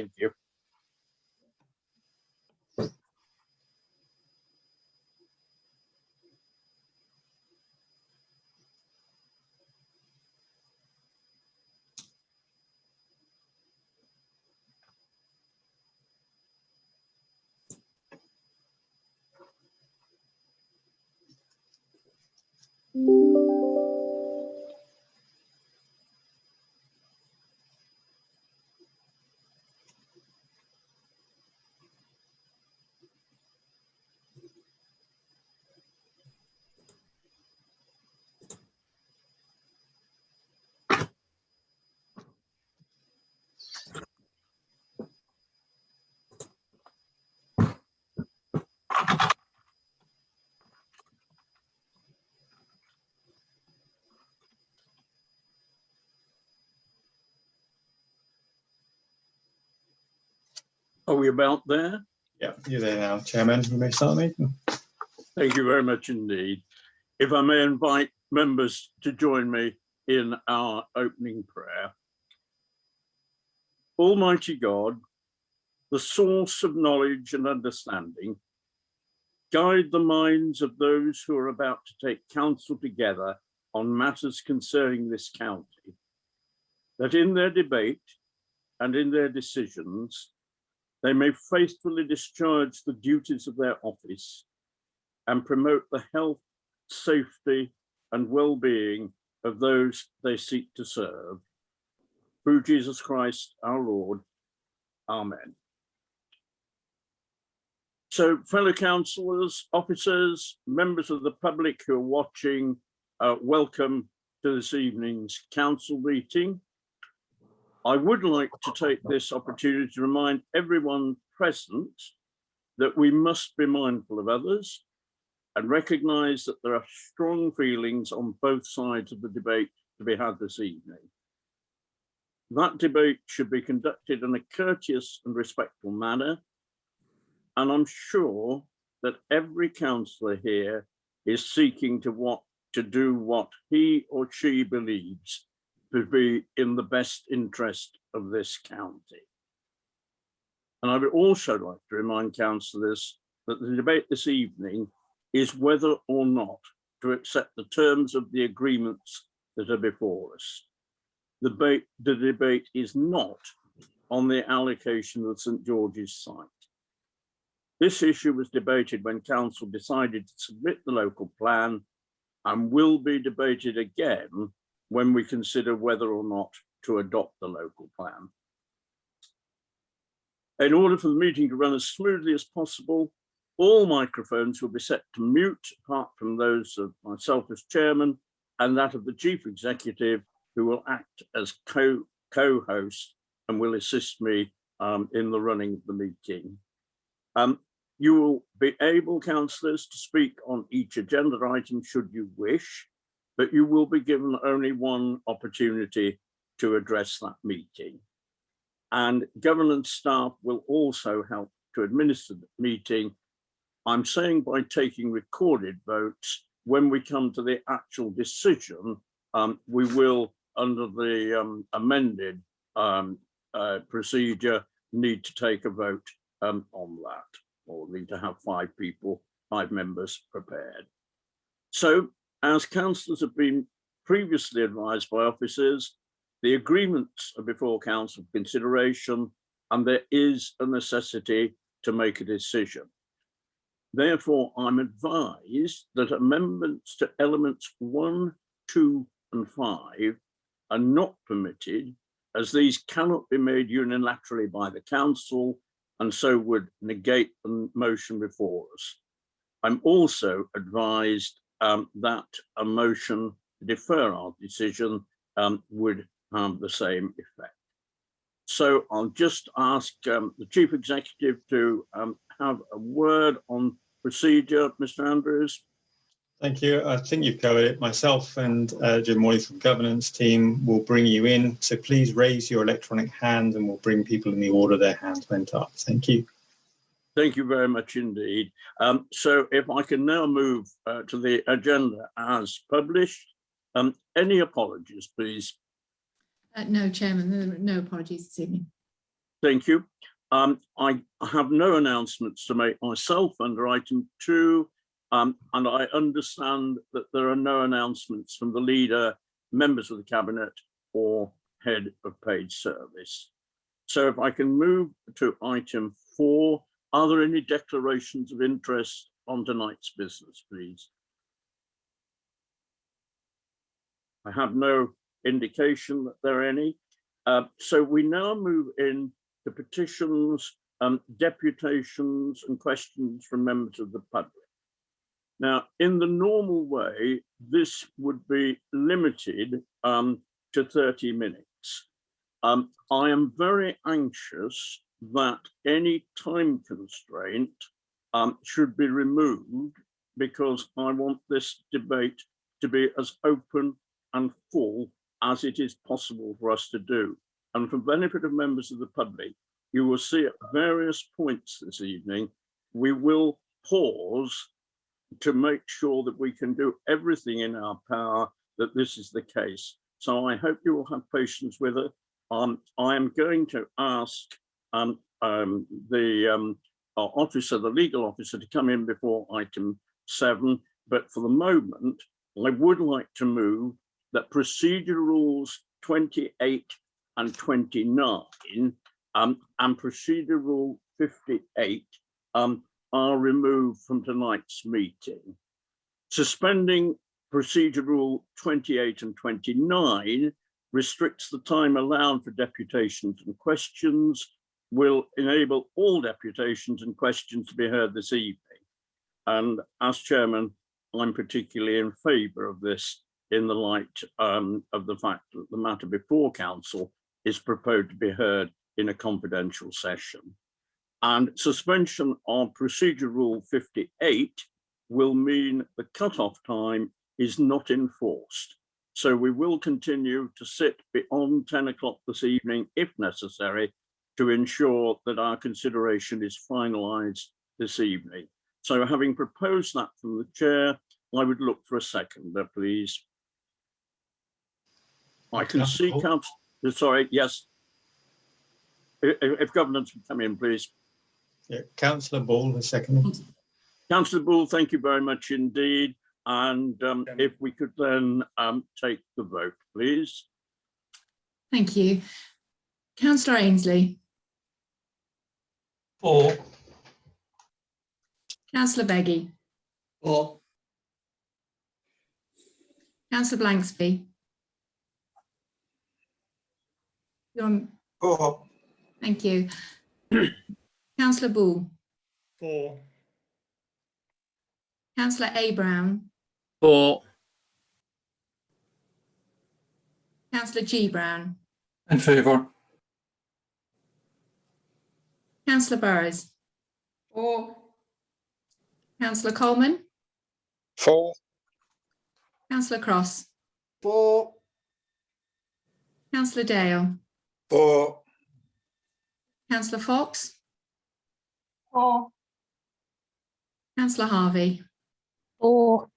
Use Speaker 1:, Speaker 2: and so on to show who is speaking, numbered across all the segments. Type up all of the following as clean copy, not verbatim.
Speaker 1: Thank you. Are we about there?
Speaker 2: Yeah, you're there now, Chairman. You may start the meeting.
Speaker 1: Thank you very much indeed. If I may invite members to join me in our opening prayer. Almighty God, the source of knowledge and understanding, guide the minds of those who are about to take counsel together on matters concerning this county, that in their debate and in their decisions, they may faithfully discharge the duties of their office and promote the health, safety, and well-being of those they seek to serve. Through Jesus Christ, our Lord. Amen. So, fellow councillors, officers, members of the public who are watching, welcome to this evening's council meeting. I would like to take this opportunity to remind everyone present that we must be mindful of others and recognise that there are strong feelings on both sides of the debate to be had this evening. That debate should be conducted in a courteous and respectful manner, and I'm sure that every councillor here is seeking to do what he or she believes to be in the best interest of this county. And I would also like to remind councillors that the debate this evening is whether or not to accept the terms of the agreements that are before us. The debate is not on the allocation of St George's site. This issue was debated when council decided to submit the local plan and will be debated again when we consider whether or not to adopt the local plan. In order for the meeting to run as smoothly as possible, all microphones will be set to mute, apart from those of myself as chairman and that of the chief executive, who will act as co-host and will assist me in the running of the meeting. You will be able, councillors, to speak on each agenda item should you wish, but you will be given only one opportunity to address that meeting. And governance staff will also help to administer the meeting. I'm saying by taking recorded votes. When we come to the actual decision, we will, under the amended procedure, need to take a vote on that, or need to have 5 members prepared. So, as councillors have been previously advised by officers, the agreements are before council consideration, and there is a necessity to make a decision. Therefore, I'm advised that amendments to elements 1, 2, and 5 are not permitted, as these cannot be made unilaterally by the council and so would negate the motion before us. I'm also advised that a motion to defer our decision would have the same effect. So I'll just ask the chief executive to have a word on procedure. Mr. Andrews.
Speaker 2: Thank you. I think you've covered it. Myself and Jim Morley from governance team will bring you in. So please raise your electronic hand and we'll bring people in the order their hands went up. Thank you.
Speaker 1: Thank you very much indeed. So if I can now move to the agenda as published. Any apologies, please?
Speaker 3: No, Chairman, no apologies this evening.
Speaker 1: Thank you. I have no announcements to make myself under item 2, and I understand that there are no announcements from the leader, members of the cabinet, or head of paid service. So if I can move to item 4, are there any declarations of interest on tonight's business, please? I have no indication that there are any. So we now move in to petitions, deputations and questions from members of the public. Now, in the normal way, this would be limited to 30 minutes. I am very anxious that any time constraint should be removed, because I want this debate to be as open and full as it is possible for us to do. And for the benefit of members of the public, you will see at various points this evening, we will pause to make sure that we can do everything in our power that this is the case. So I hope you will have patience with it. I am going to ask the officer, the legal officer, to come in before item 7. But for the moment, I would like to move that procedure rules 28 and 29 and procedure rule 58 are removed from tonight's meeting. Suspending procedure rule 28 and 29 restricts the time allowed for deputations and questions, will enable all deputations and questions to be heard this evening. And as chairman, I'm particularly in favour of this in the light of the fact that the matter before council is proposed to be heard in a confidential session. And suspension of procedure rule 58 will mean the cut-off time is not enforced. So we will continue to sit beyond 10 o'clock this evening, if necessary, to ensure that our consideration is finalised this evening. So having proposed that from the chair, I would look for a seconder, please. I can see council, sorry, yes. If governance would come in, please.
Speaker 2: Yeah, Councillor Ball, a second.
Speaker 1: Councillor Ball, thank you very much indeed. And if we could then take the vote, please.
Speaker 3: Thank you. Councillor Ainsley.
Speaker 4: For.
Speaker 3: Councillor Beggy.
Speaker 4: For.
Speaker 3: Councillor Blanksby.
Speaker 4: For.
Speaker 3: Thank you. Councillor Ball.
Speaker 4: For.
Speaker 3: Councillor A. Brown.
Speaker 4: For.
Speaker 3: Councillor G. Brown.
Speaker 4: In favour.
Speaker 3: Councillor Burrows.
Speaker 4: For.
Speaker 3: Councillor Coleman.
Speaker 4: For.
Speaker 3: Councillor Cross.
Speaker 4: For.
Speaker 3: Councillor Dale.
Speaker 4: For.
Speaker 3: Councillor Fox.
Speaker 4: For.
Speaker 3: Councillor Harvey.
Speaker 5: For.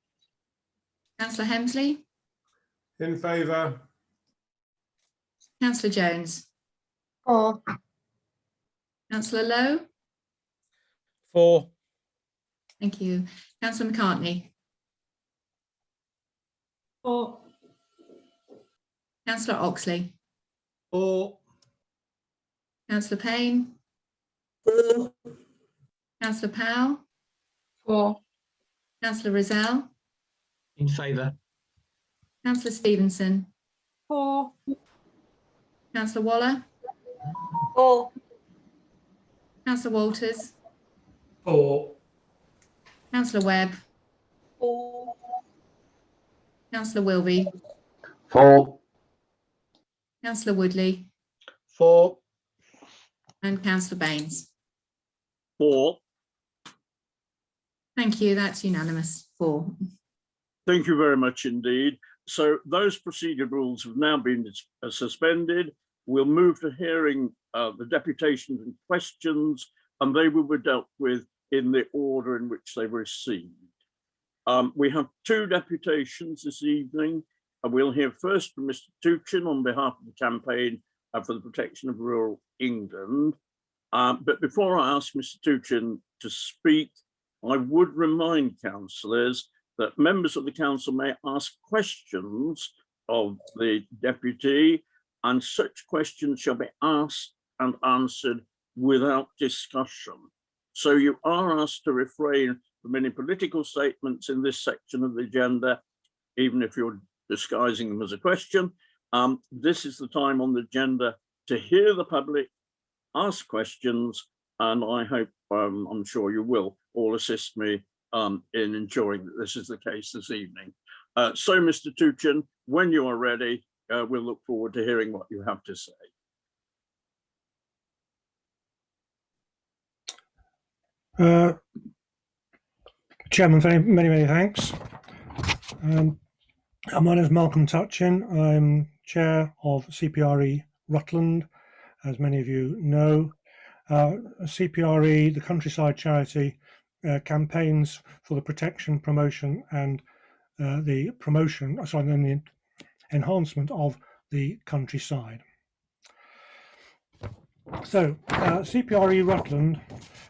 Speaker 3: Councillor Hemsley.
Speaker 4: In favour.
Speaker 3: Councillor Jones.
Speaker 5: For.
Speaker 3: Councillor Lowe.
Speaker 4: For.
Speaker 3: Thank you. Councillor McCartney.
Speaker 4: For.
Speaker 3: Councillor Oxley.
Speaker 4: For.
Speaker 3: Councillor Payne.
Speaker 4: For.
Speaker 3: Councillor Powell.
Speaker 5: For.
Speaker 3: Councillor Rizal.
Speaker 4: In favour.
Speaker 3: Councillor Stevenson.
Speaker 5: For.
Speaker 3: Councillor Waller.
Speaker 5: For.
Speaker 3: Councillor Walters.
Speaker 4: For.
Speaker 3: Councillor Webb.
Speaker 5: For.
Speaker 3: Councillor Wilby.
Speaker 4: For.
Speaker 3: Councillor Woodley.
Speaker 4: For.
Speaker 3: And Councillor Baines.
Speaker 1: For.
Speaker 3: Thank you. That's unanimous. 4.
Speaker 1: Thank you very much indeed. So those procedure rules have now been suspended. We'll move to hearing the deputations and questions, and they will be dealt with in the order in which they were received. We have 2 deputations this evening, and we'll hear first from Mr. Tuchin on behalf of the campaign for the protection of rural England. But before I ask Mr. Tuchin to speak, I would remind councillors that members of the council may ask questions of the deputy, and such questions shall be asked and answered without discussion. So you are asked to refrain from any political statements in this section of the agenda, even if you're disguising them as a question. This is the time on the agenda to hear the public, ask questions, and I hope, I'm sure you will all assist me in ensuring that this is the case this evening. So, Mr. Tuchin, when you are ready, we'll look forward to hearing what you have to say.
Speaker 6: Chairman, many thanks. My name is Malcolm Tuchin. I'm chair of CPRE Rutland, as many of you know. CPRE, the countryside charity, campaigns for the protection, promotion, and the enhancement of the countryside. So, CPRE Rutland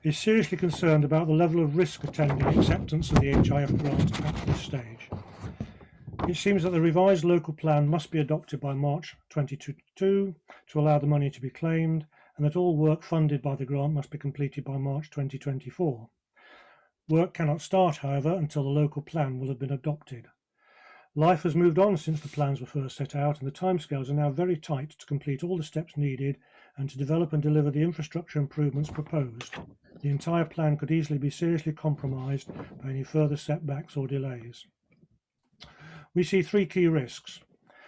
Speaker 6: is seriously concerned about the level of risk attending acceptance of the HIF grant at this stage. It seems that the revised local plan must be adopted by March 2022 to allow the money to be claimed, and that all work funded by the grant must be completed by March 2024. Work cannot start, however, until the local plan will have been adopted. Life has moved on since the plans were first set out, and the timescales are now very tight to complete all the steps needed and to develop and deliver the infrastructure improvements proposed. The entire plan could easily be seriously compromised by any further setbacks or delays. We see three key risks.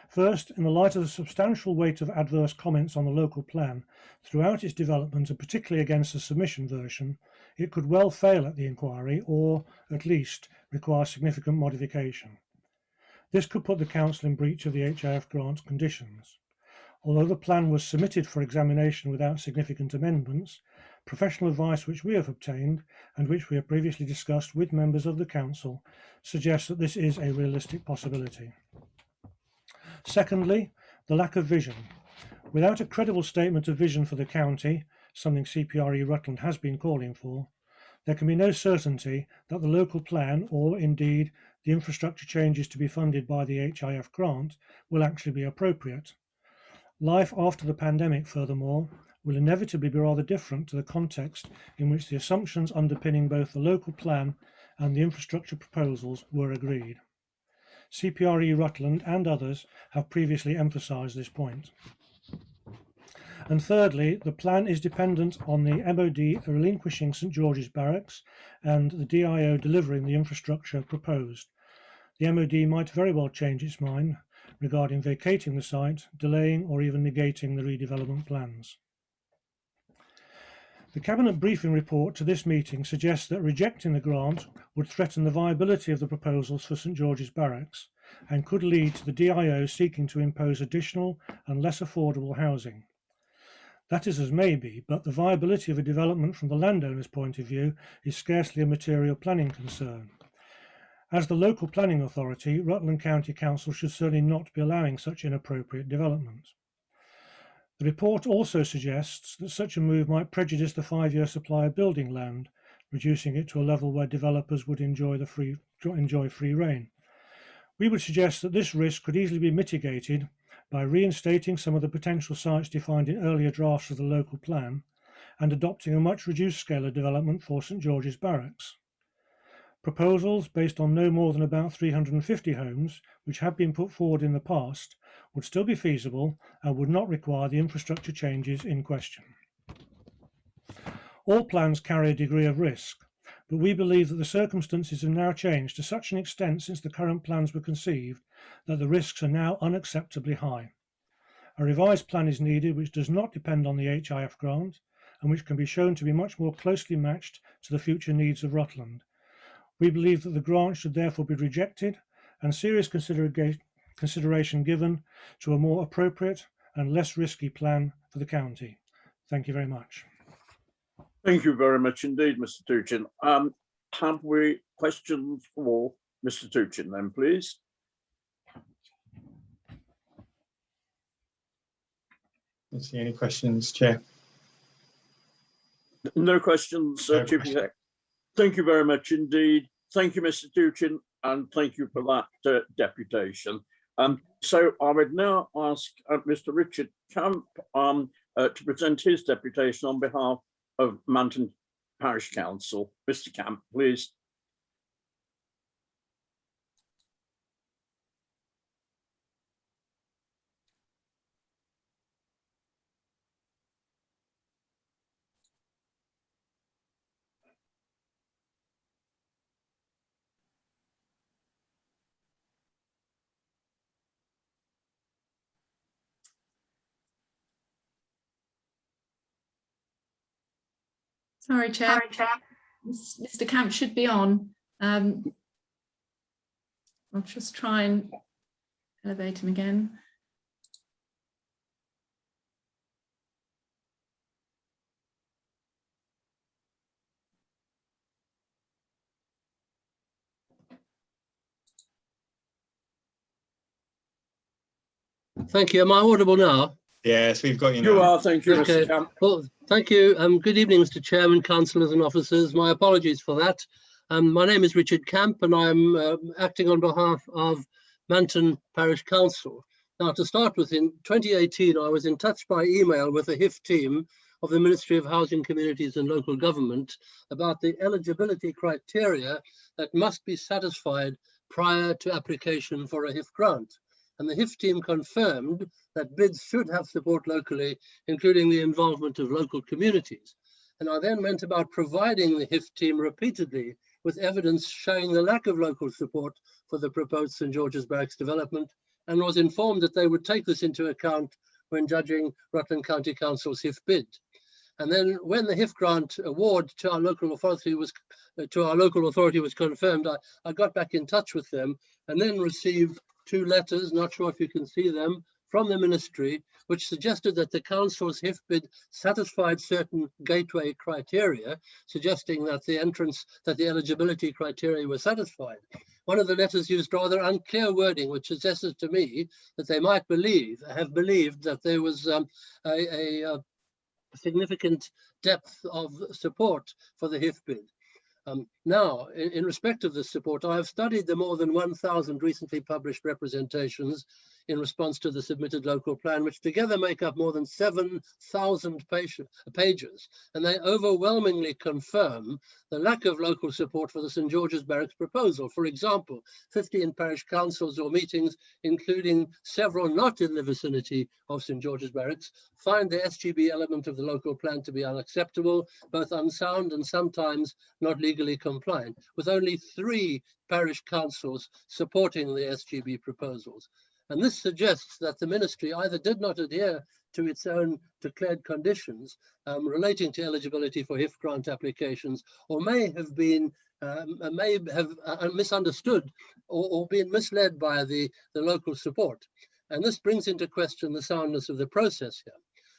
Speaker 6: First, in the light of the substantial weight of adverse comments on the local plan throughout its development, and particularly against the submission version, it could well fail at the inquiry or, at least, require significant modification. This could put the council in breach of the HIF grant conditions. Although the plan was submitted for examination without significant amendments, professional advice which we have obtained and which we have previously discussed with members of the council suggests that this is a realistic possibility. Secondly, the lack of vision. Without a credible statement of vision for the county, something CPRE Rutland has been calling for, there can be no certainty that the local plan, or indeed the infrastructure changes to be funded by the HIF grant, will actually be appropriate. Life after the pandemic, furthermore, will inevitably be rather different to the context in which the assumptions underpinning both the local plan and the infrastructure proposals were agreed. CPRE Rutland and others have previously emphasised this point. And thirdly, the plan is dependent on the MOD relinquishing St George's Barracks and the DIO delivering the infrastructure proposed. The MOD might very well change its mind regarding vacating the site, delaying or even negating the redevelopment plans. The Cabinet briefing report to this meeting suggests that rejecting the grant would threaten the viability of the proposals for St George's Barracks and could lead to the DIO seeking to impose additional and less affordable housing. That is as may be, but the viability of a development from the landowner's point of view is scarcely a material planning concern. As the local planning authority, Rutland County Council should certainly not be allowing such inappropriate development. The report also suggests that such a move might prejudice the 5-year supply of building land, reducing it to a level where developers would enjoy free rein. We would suggest that this risk could easily be mitigated by reinstating some of the potential sites defined in earlier drafts of the local plan and adopting a much reduced scale of development for St George's Barracks. Proposals based on no more than about 350 homes, which have been put forward in the past, would still be feasible and would not require the infrastructure changes in question. All plans carry a degree of risk, but we believe that the circumstances have now changed to such an extent since the current plans were conceived that the risks are now unacceptably high. A revised plan is needed which does not depend on the HIF grant and which can be shown to be much more closely matched to the future needs of Rutland. We believe that the grant should therefore be rejected and serious consideration given to a more appropriate and less risky plan for the county. Thank you very much.
Speaker 1: Thank you very much indeed, Mr. Tuchin. Have we questions for Mr. Tuchin then, please?
Speaker 2: Don't see any questions, Chair.
Speaker 1: No questions,
Speaker 2: No
Speaker 1: Chief
Speaker 2: questions.
Speaker 1: Exec. Thank you very much indeed. Thank you, Mr. Duchin, and thank you for that deputation. So I would now ask Mr. Richard Camp to present his deputation on behalf of Manton Parish Council. Mr. Camp, please.
Speaker 3: Sorry, Chair. Mr. Camp should be on. I'll just try and elevate him again.
Speaker 7: Thank you. Am I audible now?
Speaker 2: Yes, we've got you
Speaker 1: You
Speaker 2: now.
Speaker 1: are, thank you,
Speaker 7: Okay.
Speaker 1: Mr. Camp.
Speaker 7: Well, thank you. Good evening, Mr. Chairman, councillors and officers. My apologies for that. My name is Richard Camp and I'm acting on behalf of Manton Parish Council. Now, to start with, in 2018, I was in touch by email with the HIF team of the Ministry of Housing, Communities and Local Government about the eligibility criteria that must be satisfied prior to application for a HIF grant. And the HIF team confirmed that bids should have support locally, including the involvement of local communities. And I then went about providing the HIF team repeatedly with evidence showing the lack of local support for the proposed St George's Barracks development, and was informed that they would take this into account when judging Rutland County Council's HIF bid. And then when the HIF grant award to our local authority was confirmed, I got back in touch with them and then received 2 letters, not sure if you can see them, from the ministry, which suggested that the council's HIF bid satisfied certain gateway criteria, suggesting that the eligibility criteria were satisfied. One of the letters used rather unclear wording, which suggested to me that they might have believed that there was a significant depth of support for the HIF bid. Now, in respect of this support, I have studied the more than 1,000 recently published representations in response to the submitted local plan, which together make up more than 7,000 pages, and they overwhelmingly confirm the lack of local support for the St George's Barracks proposal. For example, 15 parish councils or meetings, including several not in the vicinity of St George's Barracks, find the SGB element of the local plan to be unacceptable, both unsound and sometimes not legally compliant, with only 3 parish councils supporting the SGB proposals. And this suggests that the ministry either did not adhere to its own declared conditions relating to eligibility for HIF grant applications, or may have misunderstood or been misled by the local support. And this brings into question the soundness of the process here.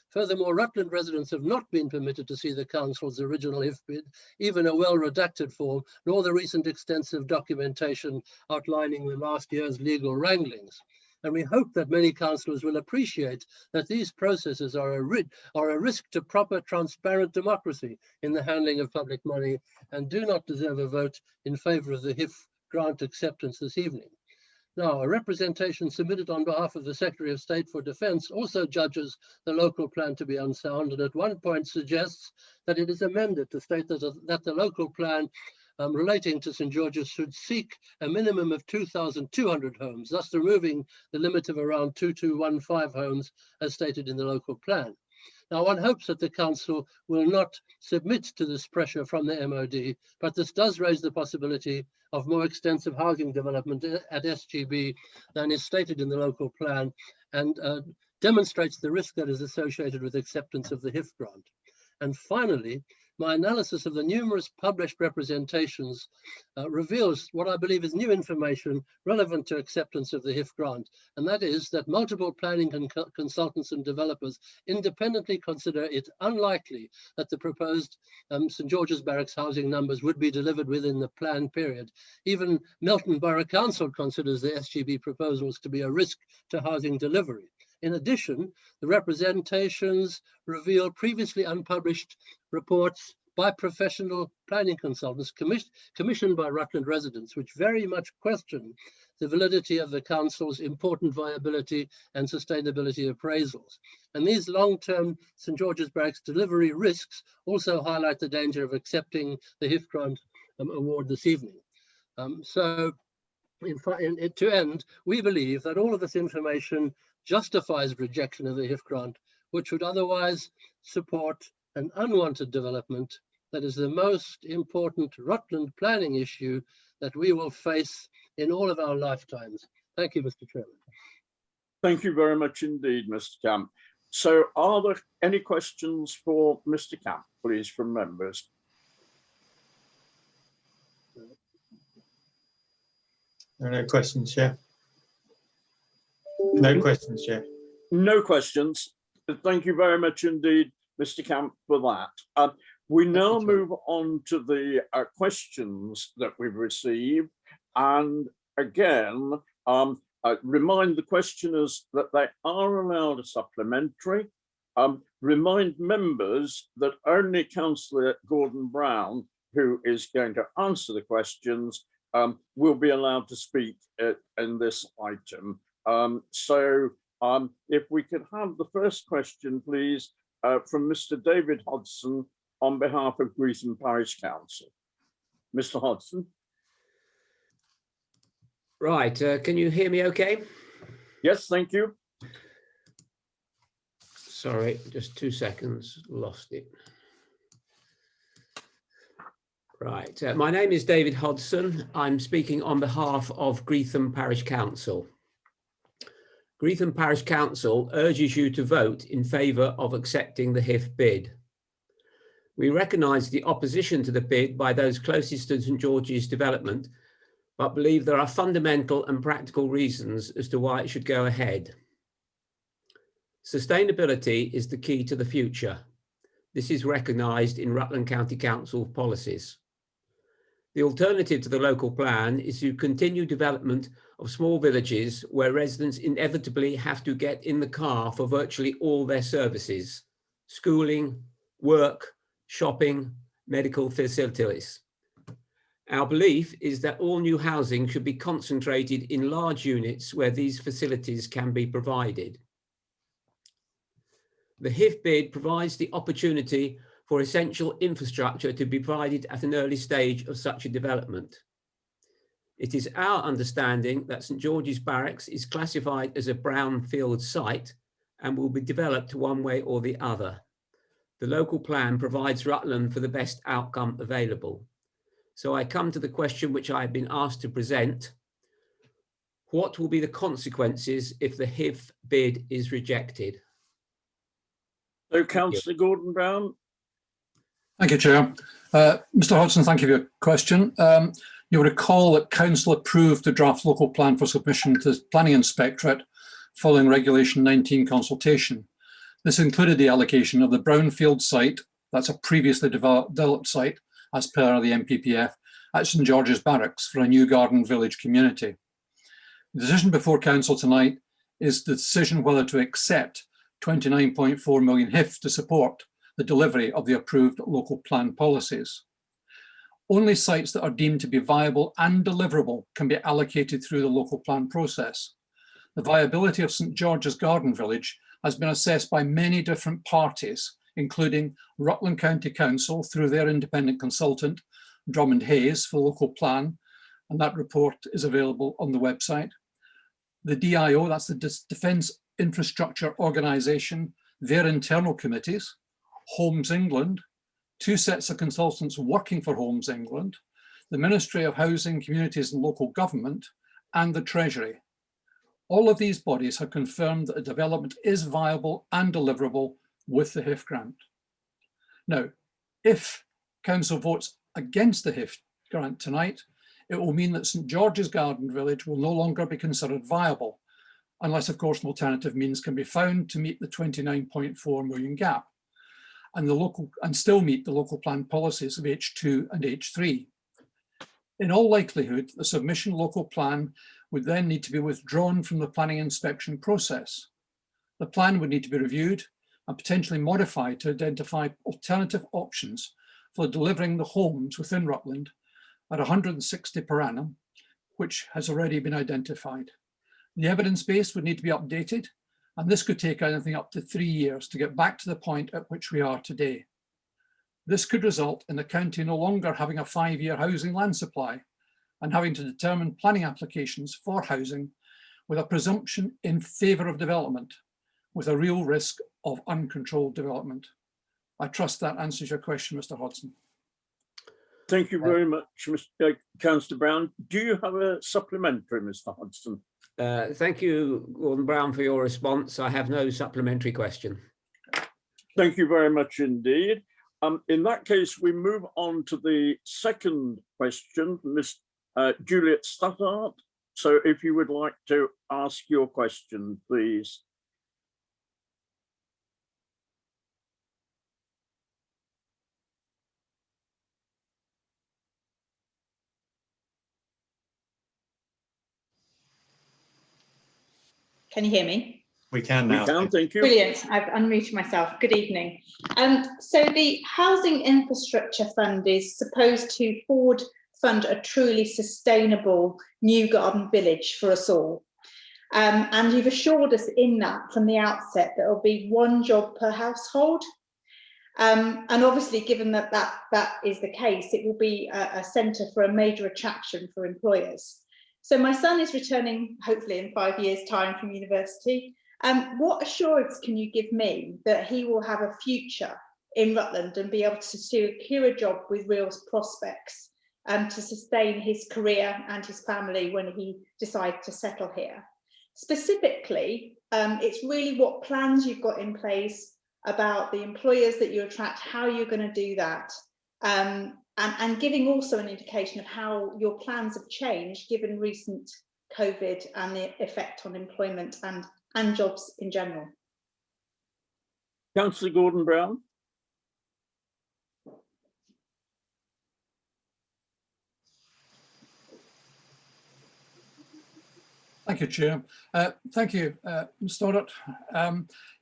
Speaker 7: Furthermore, Rutland residents have not been permitted to see the council's original HIF bid, even a well-redacted form, nor the recent extensive documentation outlining the last year's legal wranglings. And we hope that many councillors will appreciate that these processes are a risk to proper, transparent democracy in the handling of public money, and do not deserve a vote in favour of the HIF grant acceptance this evening. Now, a representation submitted on behalf of the Secretary of State for Defence also judges the local plan to be unsound, and at one point suggests that it is amended to state that the local plan relating to St George's should seek a minimum of 2,200 homes, thus removing the limit of around 2,215 homes as stated in the local plan. Now, one hopes that the council will not submit to this pressure from the MOD, but this does raise the possibility of more extensive housing development at SGB than is stated in the local plan, and demonstrates the risk that is associated with acceptance of the HIF grant. And finally, my analysis of the numerous published representations reveals what I believe is new information relevant to acceptance of the HIF grant, and that is that multiple planning consultants and developers independently consider it unlikely that the proposed St George's Barracks housing numbers would be delivered within the planned period. Even Melton Borough Council considers the SGB proposals to be a risk to housing delivery. In addition, the representations reveal previously unpublished reports by professional planning consultants commissioned by Rutland residents, which very much question the validity of the council's important viability and sustainability appraisals. And these long-term St George's Barracks delivery risks also highlight the danger of accepting the HIF grant award this evening. To end, we believe that all of this information justifies rejection of the HIF grant, which would otherwise support an unwanted development that is the most important Rutland planning issue that we will face in all of our lifetimes. Thank you, Mr. Chairman.
Speaker 1: Thank you very much indeed, Mr. Camp. So are there any questions for Mr. Camp, please, from members?
Speaker 2: There are no questions, Chair. No questions, Chair.
Speaker 1: No questions. Thank you very much indeed, Mr. Camp, for that. We now move on to the questions that we've received. And again, remind the questioners that they are allowed a supplementary. Remind members that only Councillor Gordon Brown, who is going to answer the questions, will be allowed to speak in this item. If we could have the first question, please, from Mr. David Hodson on behalf of Greetham Parish Council. Mr. Hodson.
Speaker 8: Right, can you hear me okay?
Speaker 1: Yes, thank you.
Speaker 8: Sorry, just 2 seconds, lost it. Right, my name is David Hodson. I'm speaking on behalf of Greetham Parish Council. Greetham Parish Council urges you to vote in favour of accepting the HIF bid. We recognise the opposition to the bid by those closest to St George's development, but believe there are fundamental and practical reasons as to why it should go ahead. Sustainability is the key to the future. This is recognised in Rutland County Council policies. The alternative to the local plan is to continue development of small villages where residents inevitably have to get in the car for virtually all their services: schooling, work, shopping, medical facilities. Our belief is that all new housing should be concentrated in large units where these facilities can be provided. The HIF bid provides the opportunity for essential infrastructure to be provided at an early stage of such a development. It is our understanding that St George's Barracks is classified as a brownfield site and will be developed one way or the other. The local plan provides Rutland for the best outcome available. So I come to the question which I have been asked to present. What will be the consequences if the HIF bid is rejected?
Speaker 1: So, Councillor Gordon Brown.
Speaker 9: Thank you, Chair. Mr Hodson, thank you for your question. You'll recall that Council approved the draft local plan for submission to the Planning Inspectorate following Regulation 19 consultation. This included the allocation of the brownfield site, that's a previously developed site, as per the MPPF, at St George's Barracks for a new garden village community. The decision before Council tonight is the decision whether to accept 29.4 million HIF to support the delivery of the approved local plan policies. Only sites that are deemed to be viable and deliverable can be allocated through the local plan process. The viability of St George's Garden Village has been assessed by many different parties, including Rutland County Council through their independent consultant, Drummond Hayes, for local plan, and that report is available on the website. The DIO, that's the Defence Infrastructure Organisation, their internal committees, Homes England, 2 sets of consultants working for Homes England, the Ministry of Housing, Communities and Local Government, and the Treasury. All of these bodies have confirmed that the development is viable and deliverable with the HIF grant. Now, if Council votes against the HIF grant tonight, it will mean that St George's Garden Village will no longer be considered viable, unless of course an alternative means can be found to meet the 29.4 million gap and still meet the local plan policies of H2 and H3. In all likelihood, the submission local plan would then need to be withdrawn from the planning inspection process. The plan would need to be reviewed and potentially modified to identify alternative options for delivering the homes within Rutland at 160 per annum, which has already been identified. The evidence base would need to be updated, and this could take anything up to 3 years to get back to the point at which we are today. This could result in the county no longer having a 5-year housing land supply and having to determine planning applications for housing with a presumption in favour of development, with a real risk of uncontrolled development. I trust that answers your question, Mr. Hodson.
Speaker 1: Thank you very much, Mr. Councillor Brown. Do you have a supplementary, Mr. Hodson?
Speaker 8: Thank you, Gordon Brown, for your response. I have no supplementary question.
Speaker 1: Thank you very much indeed. In that case, we move on to the second question, Miss Juliet Stuttart. So if you would like to ask your question, please.
Speaker 10: Can you hear me?
Speaker 2: We can
Speaker 1: We
Speaker 2: now.
Speaker 1: can, thank you.
Speaker 10: Brilliant. I've unmuted myself. Good evening. So the Housing Infrastructure Fund is supposed to forward fund a truly sustainable new garden village for us all. And you've assured us in that from the outset that there'll be 1 job per household. And obviously, given that that is the case, it will be a centre for a major attraction for employers. So my son is returning, hopefully in 5 years' time from university. What assurance can you give me that he will have a future in Rutland and be able to secure a job with real prospects to sustain his career and his family when he decides to settle here? Specifically, it's really what plans you've got in place about the employers that you attract, how you're going to do that, and giving also an indication of how your plans have changed given recent COVID and the effect on employment and jobs in general.
Speaker 1: Councillor Gordon Brown.
Speaker 9: Thank you, Chair. Thank you, Ms. Stoddart.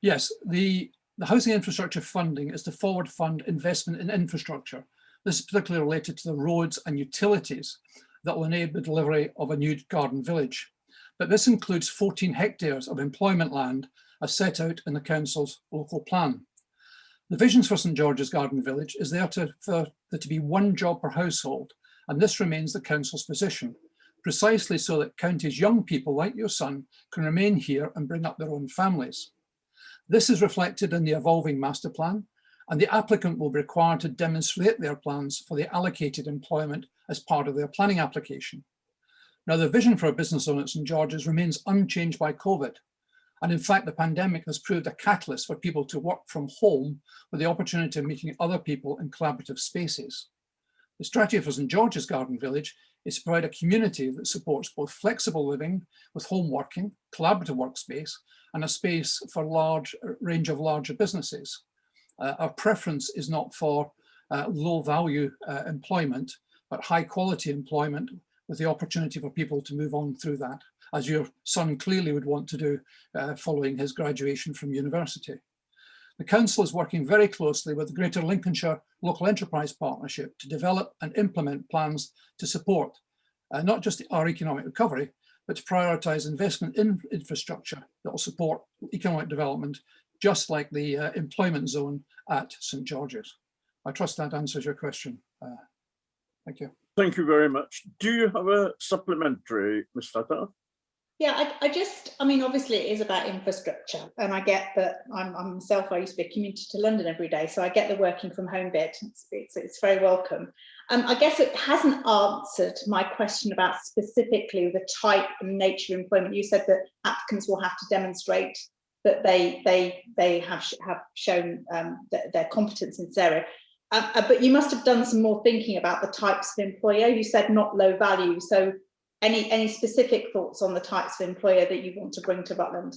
Speaker 9: Yes, the Housing Infrastructure Funding is to forward fund investment in infrastructure. This is particularly related to the roads and utilities that will enable the delivery of a new garden village. But this includes 14 hectares of employment land as set out in the Council's local plan. The visions for St George's Garden Village is there for there to be 1 job per household, and this remains the Council's position, precisely so that county's young people like your son can remain here and bring up their own families. This is reflected in the evolving master plan, and the applicant will be required to demonstrate their plans for the allocated employment as part of their planning application. Now, the vision for a business owner at St George's remains unchanged by COVID. And in fact, the pandemic has proved a catalyst for people to work from home with the opportunity of meeting other people in collaborative spaces. The strategy for St George's Garden Village is to provide a community that supports both flexible living with home working, collaborative workspace, and a space for a range of larger businesses. Our preference is not for low value employment, but high quality employment with the opportunity for people to move on through that, as your son clearly would want to do following his graduation from university. The Council is working very closely with the Greater Lincolnshire Local Enterprise Partnership to develop and implement plans to support not just our economic recovery, but to prioritise investment in infrastructure that will support economic development, just like the employment zone at St George's. I trust that answers your question. Thank you.
Speaker 1: Thank you very much. Do you have a supplementary, Ms. Stuttart?
Speaker 10: Yeah, I mean, obviously it is about infrastructure, and I get that I used to be a commuter to London every day, so I get the working from home bit. It's very welcome. I guess it hasn't answered my question about specifically the type and nature of employment. You said that applicants will have to demonstrate that they have shown their competence in this area. But you must have done some more thinking about the types of employer. You said not low value. So any specific thoughts on the types of employer that you want to bring to Rutland?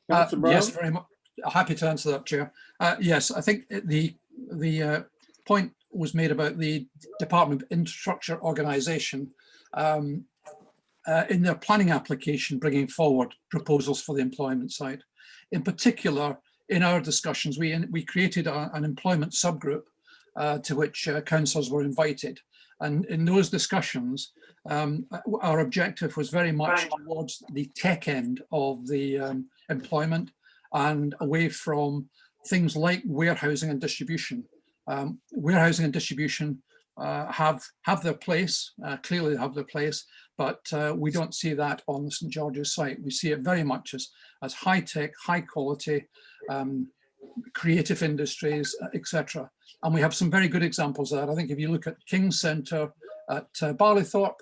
Speaker 9: Yes, very much. Happy to answer that, Chair. Yes, I think the point was made about the Department of Infrastructure organisation. in their planning application bringing forward proposals for the employment side. In particular, in our discussions, we created an employment subgroup to which councillors were invited. And in those discussions, our objective was very much towards the tech end of the employment and away from things like warehousing and distribution. Warehousing and distribution have their place, clearly have their place, but we don't see that on the St George's site. We see it very much as high tech, high quality, creative industries, etc. And we have some very good examples of that. I think if you look at King's Centre at Barleythorpe,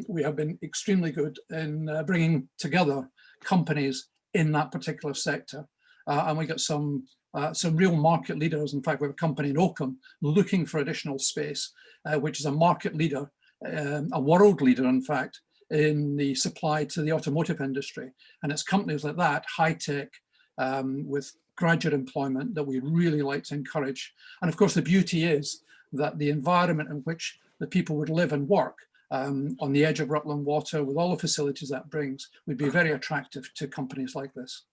Speaker 9: we have been extremely good in bringing together companies in that particular sector. And we got some real market leaders. In fact, we have a company in Oakham looking for additional space, which is a market leader, a world leader, in fact, in the supply to the automotive industry. And it's companies like that, high tech, with graduate employment, that we really like to encourage. And of course, the beauty is that the environment in which the people would live and work on the edge of Rutland Water, with all the facilities that brings, would be very attractive to companies like this.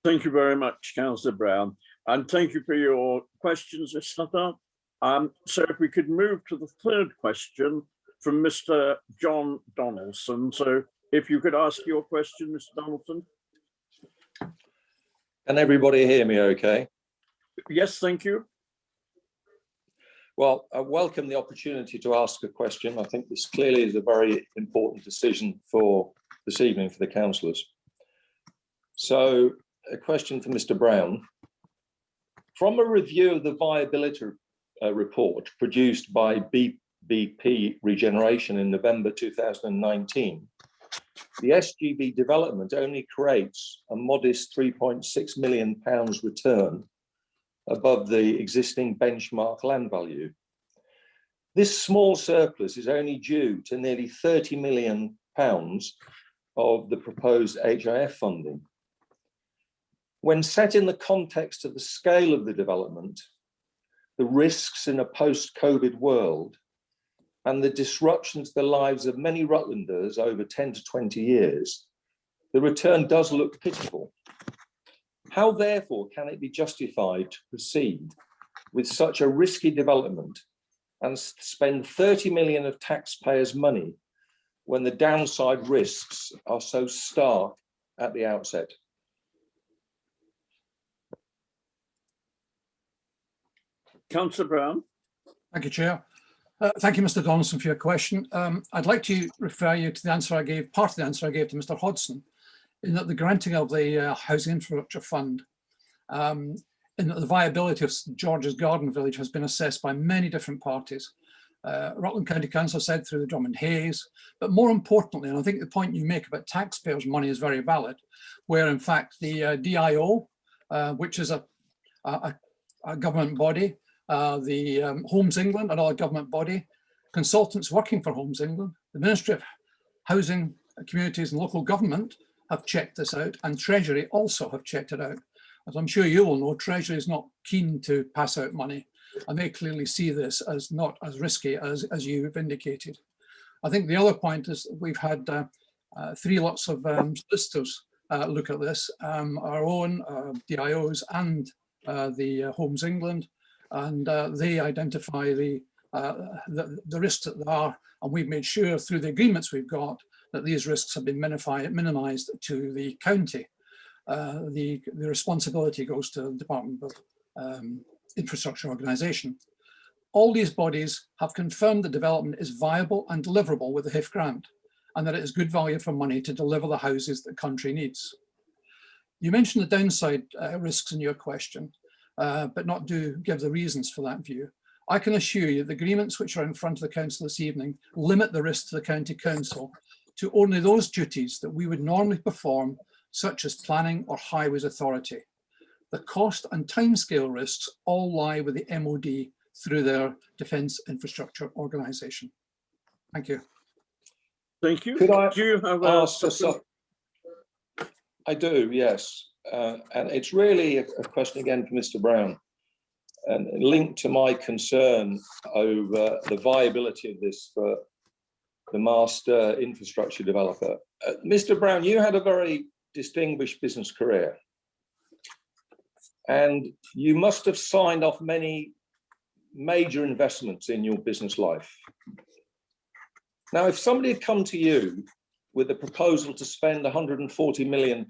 Speaker 1: Thank you very much, Councillor Brown, and thank you for your questions, Mr. Nutter. So if we could move to the third question from Mr. John Donaldson. So if you could ask your question, Mr. Donaldson.
Speaker 11: Can everybody hear me okay?
Speaker 1: Yes, thank you.
Speaker 11: Well, I welcome the opportunity to ask a question. I think this clearly is a very important decision for this evening for the councillors. So a question for Mr. Brown. From a review of the viability report produced by BP Regeneration in November 2019, the SGB development only creates a modest £3.6 million return above the existing benchmark land value. This small surplus is only due to nearly £30 million of the proposed HIF funding. When set in the context of the scale of the development, the risks in a post-COVID world, and the disruption to the lives of many Rutlanders over 10 to 20 years, the return does look pitiful. How, therefore, can it be justified to proceed with such a risky development and spend 30 million of taxpayers' money when the downside risks are so stark at the outset?
Speaker 1: Councillor Brown.
Speaker 9: Thank you, Chair. Thank you, Mr. Donaldson, for your question. I'd like to refer you to the answer I gave, part of the answer I gave to Mr. Hodson, in that the granting of the Housing Infrastructure Fund, in that the viability of St George's Garden Village has been assessed by many different parties. Rutland County Council said through the Drummond Hayes, but more importantly, and I think the point you make about taxpayers' money is very valid, where in fact the DIO, which is a government body, the Homes England, another government body, consultants working for Homes England, the Ministry of Housing, Communities and Local Government have checked this out, and Treasury also have checked it out. As I'm sure you will know, Treasury is not keen to pass out money, and they clearly see this as not as risky as you've indicated. I think the other point is we've had 3 lots of solicitors look at this, our own DIOs and the Homes England, and they identify the risks that there are, and we've made sure through the agreements we've got that these risks have been minimised to the county. The responsibility goes to the Department of Infrastructure Organisation. All these bodies have confirmed the development is viable and deliverable with the HIF grant, and that it is good value for money to deliver the houses the country needs. You mentioned the downside risks in your question, but not do give the reasons for that view. I can assure you the agreements which are in front of the council this evening limit the risk to the county council to only those duties that we would normally perform, such as planning or highways authority. The cost and timescale risks all lie with the MOD through their Defence Infrastructure Organisation. Thank you.
Speaker 1: Thank you.
Speaker 11: Could I
Speaker 1: do you have
Speaker 11: ask I do, yes. And it's really a question again for Mr. Brown, and linked to my concern over the viability of this for the master infrastructure developer. Mr. Brown, you had a very distinguished business career, and you must have signed off many major investments in your business life. Now, if somebody had come to you with a proposal to spend £140 million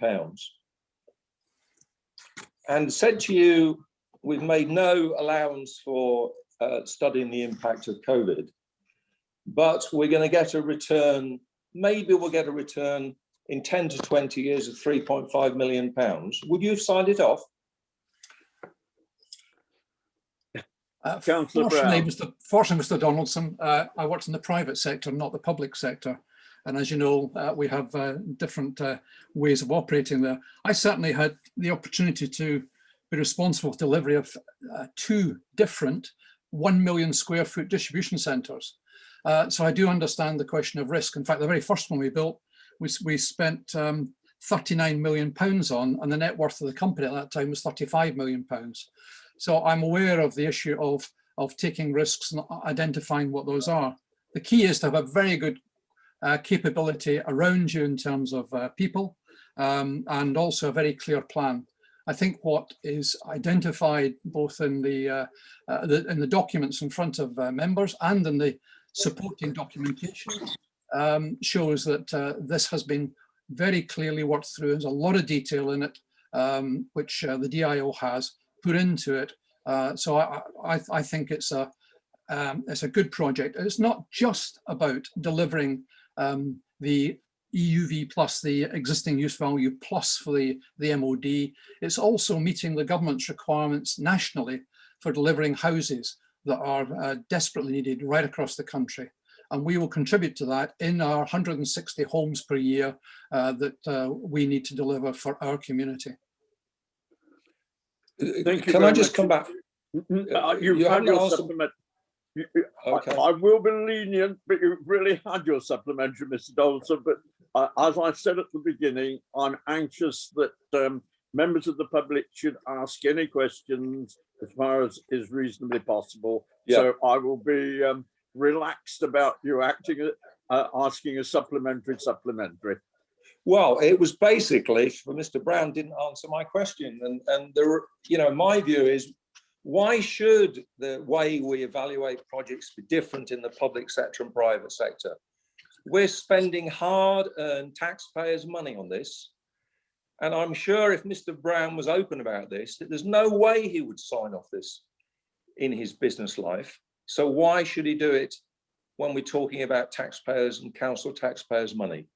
Speaker 11: and said to you, we've made no allowance for studying the impact of COVID, but we're going to get a return, maybe we'll get a return in 10 to 20 years of £3.5 million, would you have signed it off?
Speaker 9: Fortunately, Mr. Donaldson, I worked in the private sector, not the public sector. And as you know, we have different ways of operating there. I certainly had the opportunity to be responsible for delivery of 2 different 1 million square foot distribution centres. So I do understand the question of risk. In fact, the very first one we built, we spent £39 million on, and the net worth of the company at that time was £35 million. So I'm aware of the issue of taking risks and identifying what those are. The key is to have a very good capability around you in terms of people, and also a very clear plan. I think what is identified both in the documents in front of members and in the supporting documentation shows that this has been very clearly worked through. There's a lot of detail in it, which the DIO has put into it. So I think it's a good project. It's not just about delivering the EUV plus the existing use value plus for the MOD. It's also meeting the government's requirements nationally for delivering houses that are desperately needed right across the country. And we will contribute to that in our 160 homes per year that we need to deliver for our community.
Speaker 11: Thank you. Can I just come back?
Speaker 1: You've had your supplement. Okay. I will be lenient, but you've really had your supplementary, Mr. Donaldson. But as I said at the beginning, I'm anxious that members of the public should ask any questions as far as is reasonably possible. Yeah. So I will be relaxed about you asking a supplementary.
Speaker 11: Well, it was basically, for Mr. Brown didn't answer my question, and there, you know, my view is, why should the way we evaluate projects be different in the public sector and private sector? We're spending hard-earned taxpayers' money on this, and I'm sure if Mr. Brown was open about this, that there's no way he would sign off this in his business life. So why should he do it when we're talking about taxpayers and council taxpayers' money?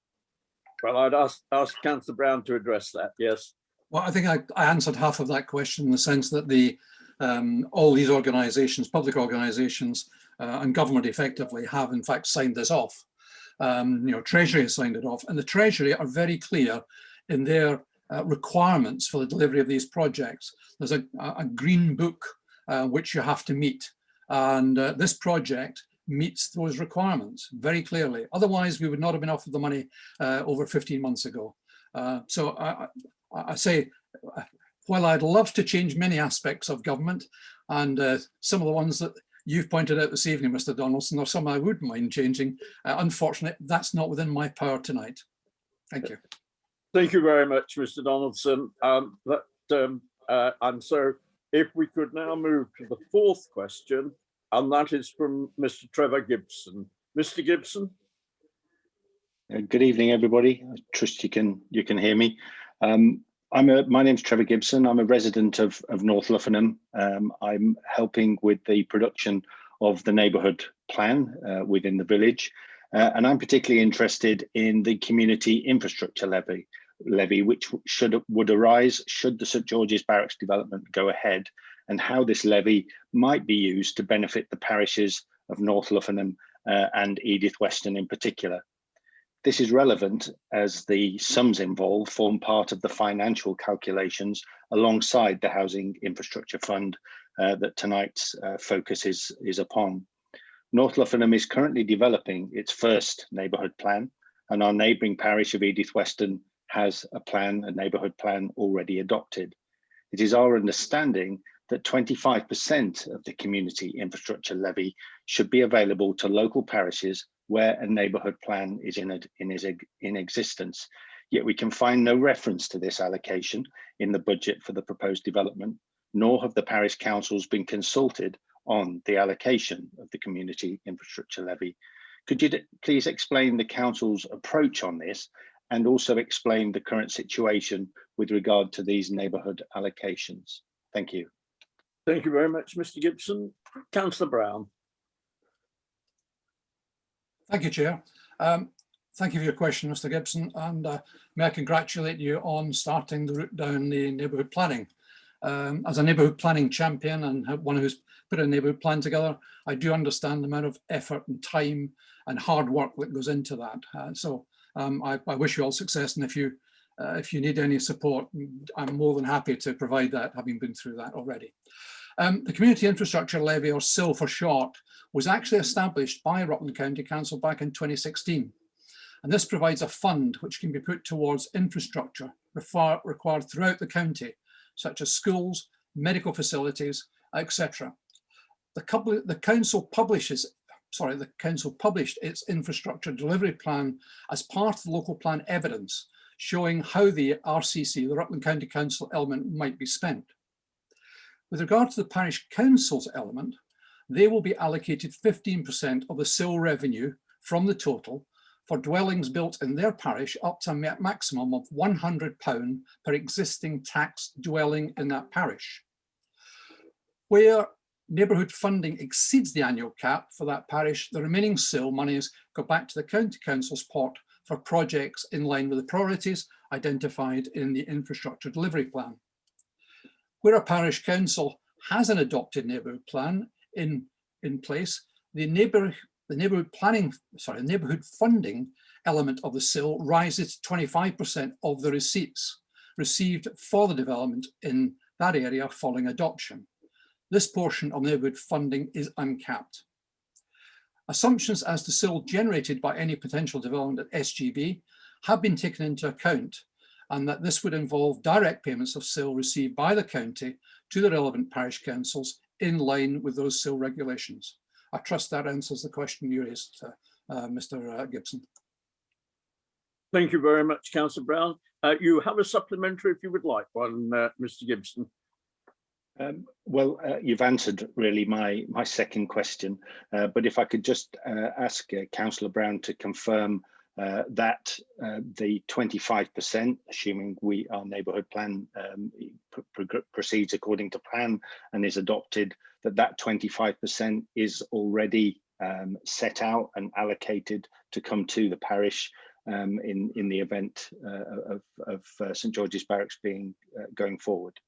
Speaker 1: Well, I'd ask Councillor Brown to address that, yes.
Speaker 9: Well, I think I answered half of that question in the sense that all these organisations, public organisations and government effectively have in fact signed this off. Treasury has signed it off, and the Treasury are very clear in their requirements for the delivery of these projects. There's a green book which you have to meet, and this project meets those requirements very clearly. Otherwise, we would not have been offered the money over 15 months ago. So I say, while I'd love to change many aspects of government, and some of the ones that you've pointed out this evening, Mr. Donaldson, or some I wouldn't mind changing, unfortunately, that's not within my power tonight. Thank you.
Speaker 1: Thank you very much, Mr. Donaldson. And so if we could now move to the 4th question, and that is from Mr. Trevor Gibson. Mr. Gibson.
Speaker 12: Good evening, everybody. I trust you can hear me. My name's Trevor Gibson. I'm a resident of North Luffinham. I'm helping with the production of the neighbourhood plan within the village. And I'm particularly interested in the community infrastructure levy, which would arise should the St George's Barracks development go ahead, and how this levy might be used to benefit the parishes of North Luffinham and Edith Weston in particular. This is relevant as the sums involved form part of the financial calculations alongside the Housing Infrastructure Fund that tonight's focus is upon. North Luffinham is currently developing its first neighbourhood plan, and our neighbouring parish of Edith Weston has a neighbourhood plan already adopted. It is our understanding that 25% of the community infrastructure levy should be available to local parishes where a neighbourhood plan is in existence. Yet we can find no reference to this allocation in the budget for the proposed development, nor have the parish councils been consulted on the allocation of the community infrastructure levy. Could you please explain the council's approach on this and also explain the current situation with regard to these neighbourhood allocations? Thank you.
Speaker 1: Thank you very much, Mr. Gibson. Councillor Brown.
Speaker 9: Thank you, Chair. Thank you for your question, Mr. Gibson, and may I congratulate you on starting the route down the neighbourhood planning. As a neighbourhood planning champion and one who's put a neighbourhood plan together, I do understand the amount of effort and time and hard work that goes into that. I wish you all success, and if you need any support, I'm more than happy to provide that, having been through that already. The Community Infrastructure Levy, or SIL for short, was actually established by Rutland County Council back in 2016. And this provides a fund which can be put towards infrastructure required throughout the county, such as schools, medical facilities, etc. The council published its infrastructure delivery plan as part of the local plan evidence, showing how the RCC, the Rutland County Council element, might be spent. With regard to the parish council's element, they will be allocated 15% of the SIL revenue from the total for dwellings built in their parish up to a maximum of £100 per existing taxed dwelling in that parish. Where neighbourhood funding exceeds the annual cap for that parish, the remaining SIL monies go back to the County Council's pot for projects in line with the priorities identified in the infrastructure delivery plan. Where a parish council has an adopted neighbourhood plan in place, the neighbourhood funding element of the SIL rises to 25% of the receipts received for the development in that area following adoption. This portion of neighbourhood funding is uncapped. Assumptions as to SIL generated by any potential development at SGB have been taken into account, and that this would involve direct payments of SIL received by the county to the relevant parish councils in line with those SIL regulations. I trust that answers the question you raised, Mr. Gibson.
Speaker 1: Thank you very much, Councillor Brown. You have a supplementary if you would like one, Mr. Gibson.
Speaker 12: You've answered really my second question, but if I could just ask Councillor Brown to confirm that the 25%, assuming our neighbourhood plan proceeds according to plan and is adopted, that 25% is already set out and allocated to come to the parish in the event of St George's Barracks going forward.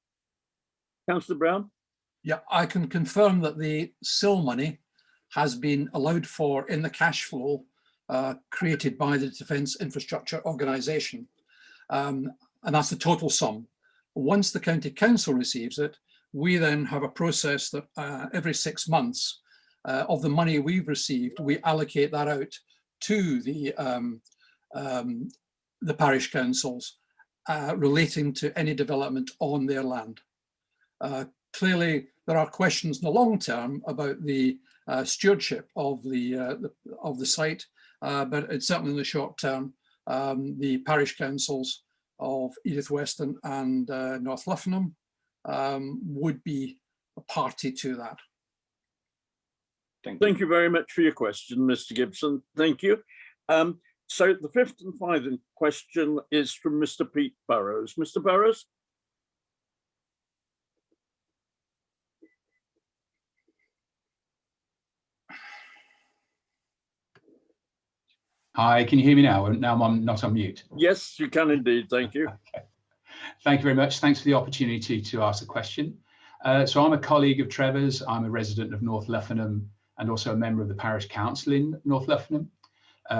Speaker 1: Councillor Brown?
Speaker 9: Yeah, I can confirm that the SIL money has been allowed for in the cash flow created by the Defence Infrastructure Organisation, and that's the total sum. Once the County Council receives it, we then have a process that every 6 months of the money we've received, we allocate that out to the parish councils relating to any development on their land. Clearly, there are questions in the long term about the stewardship of the site, but it's certainly in the short term, the parish councils of Edith Weston and North Luffinham would be a party to that.
Speaker 1: Thank you very much for your question, Mr. Gibson. Thank you. So the fifth and final question is from Mr. Pete Burrows. Mr. Burrows?
Speaker 13: Hi, can you hear me now? Now I'm not on mute.
Speaker 1: Yes, you can indeed. Thank you.
Speaker 13: Okay. Thank you very much. Thanks for the opportunity to ask a question. So I'm a colleague of Trevor's. I'm a resident of North Luffinham and also a member of the parish council in North Luffinham.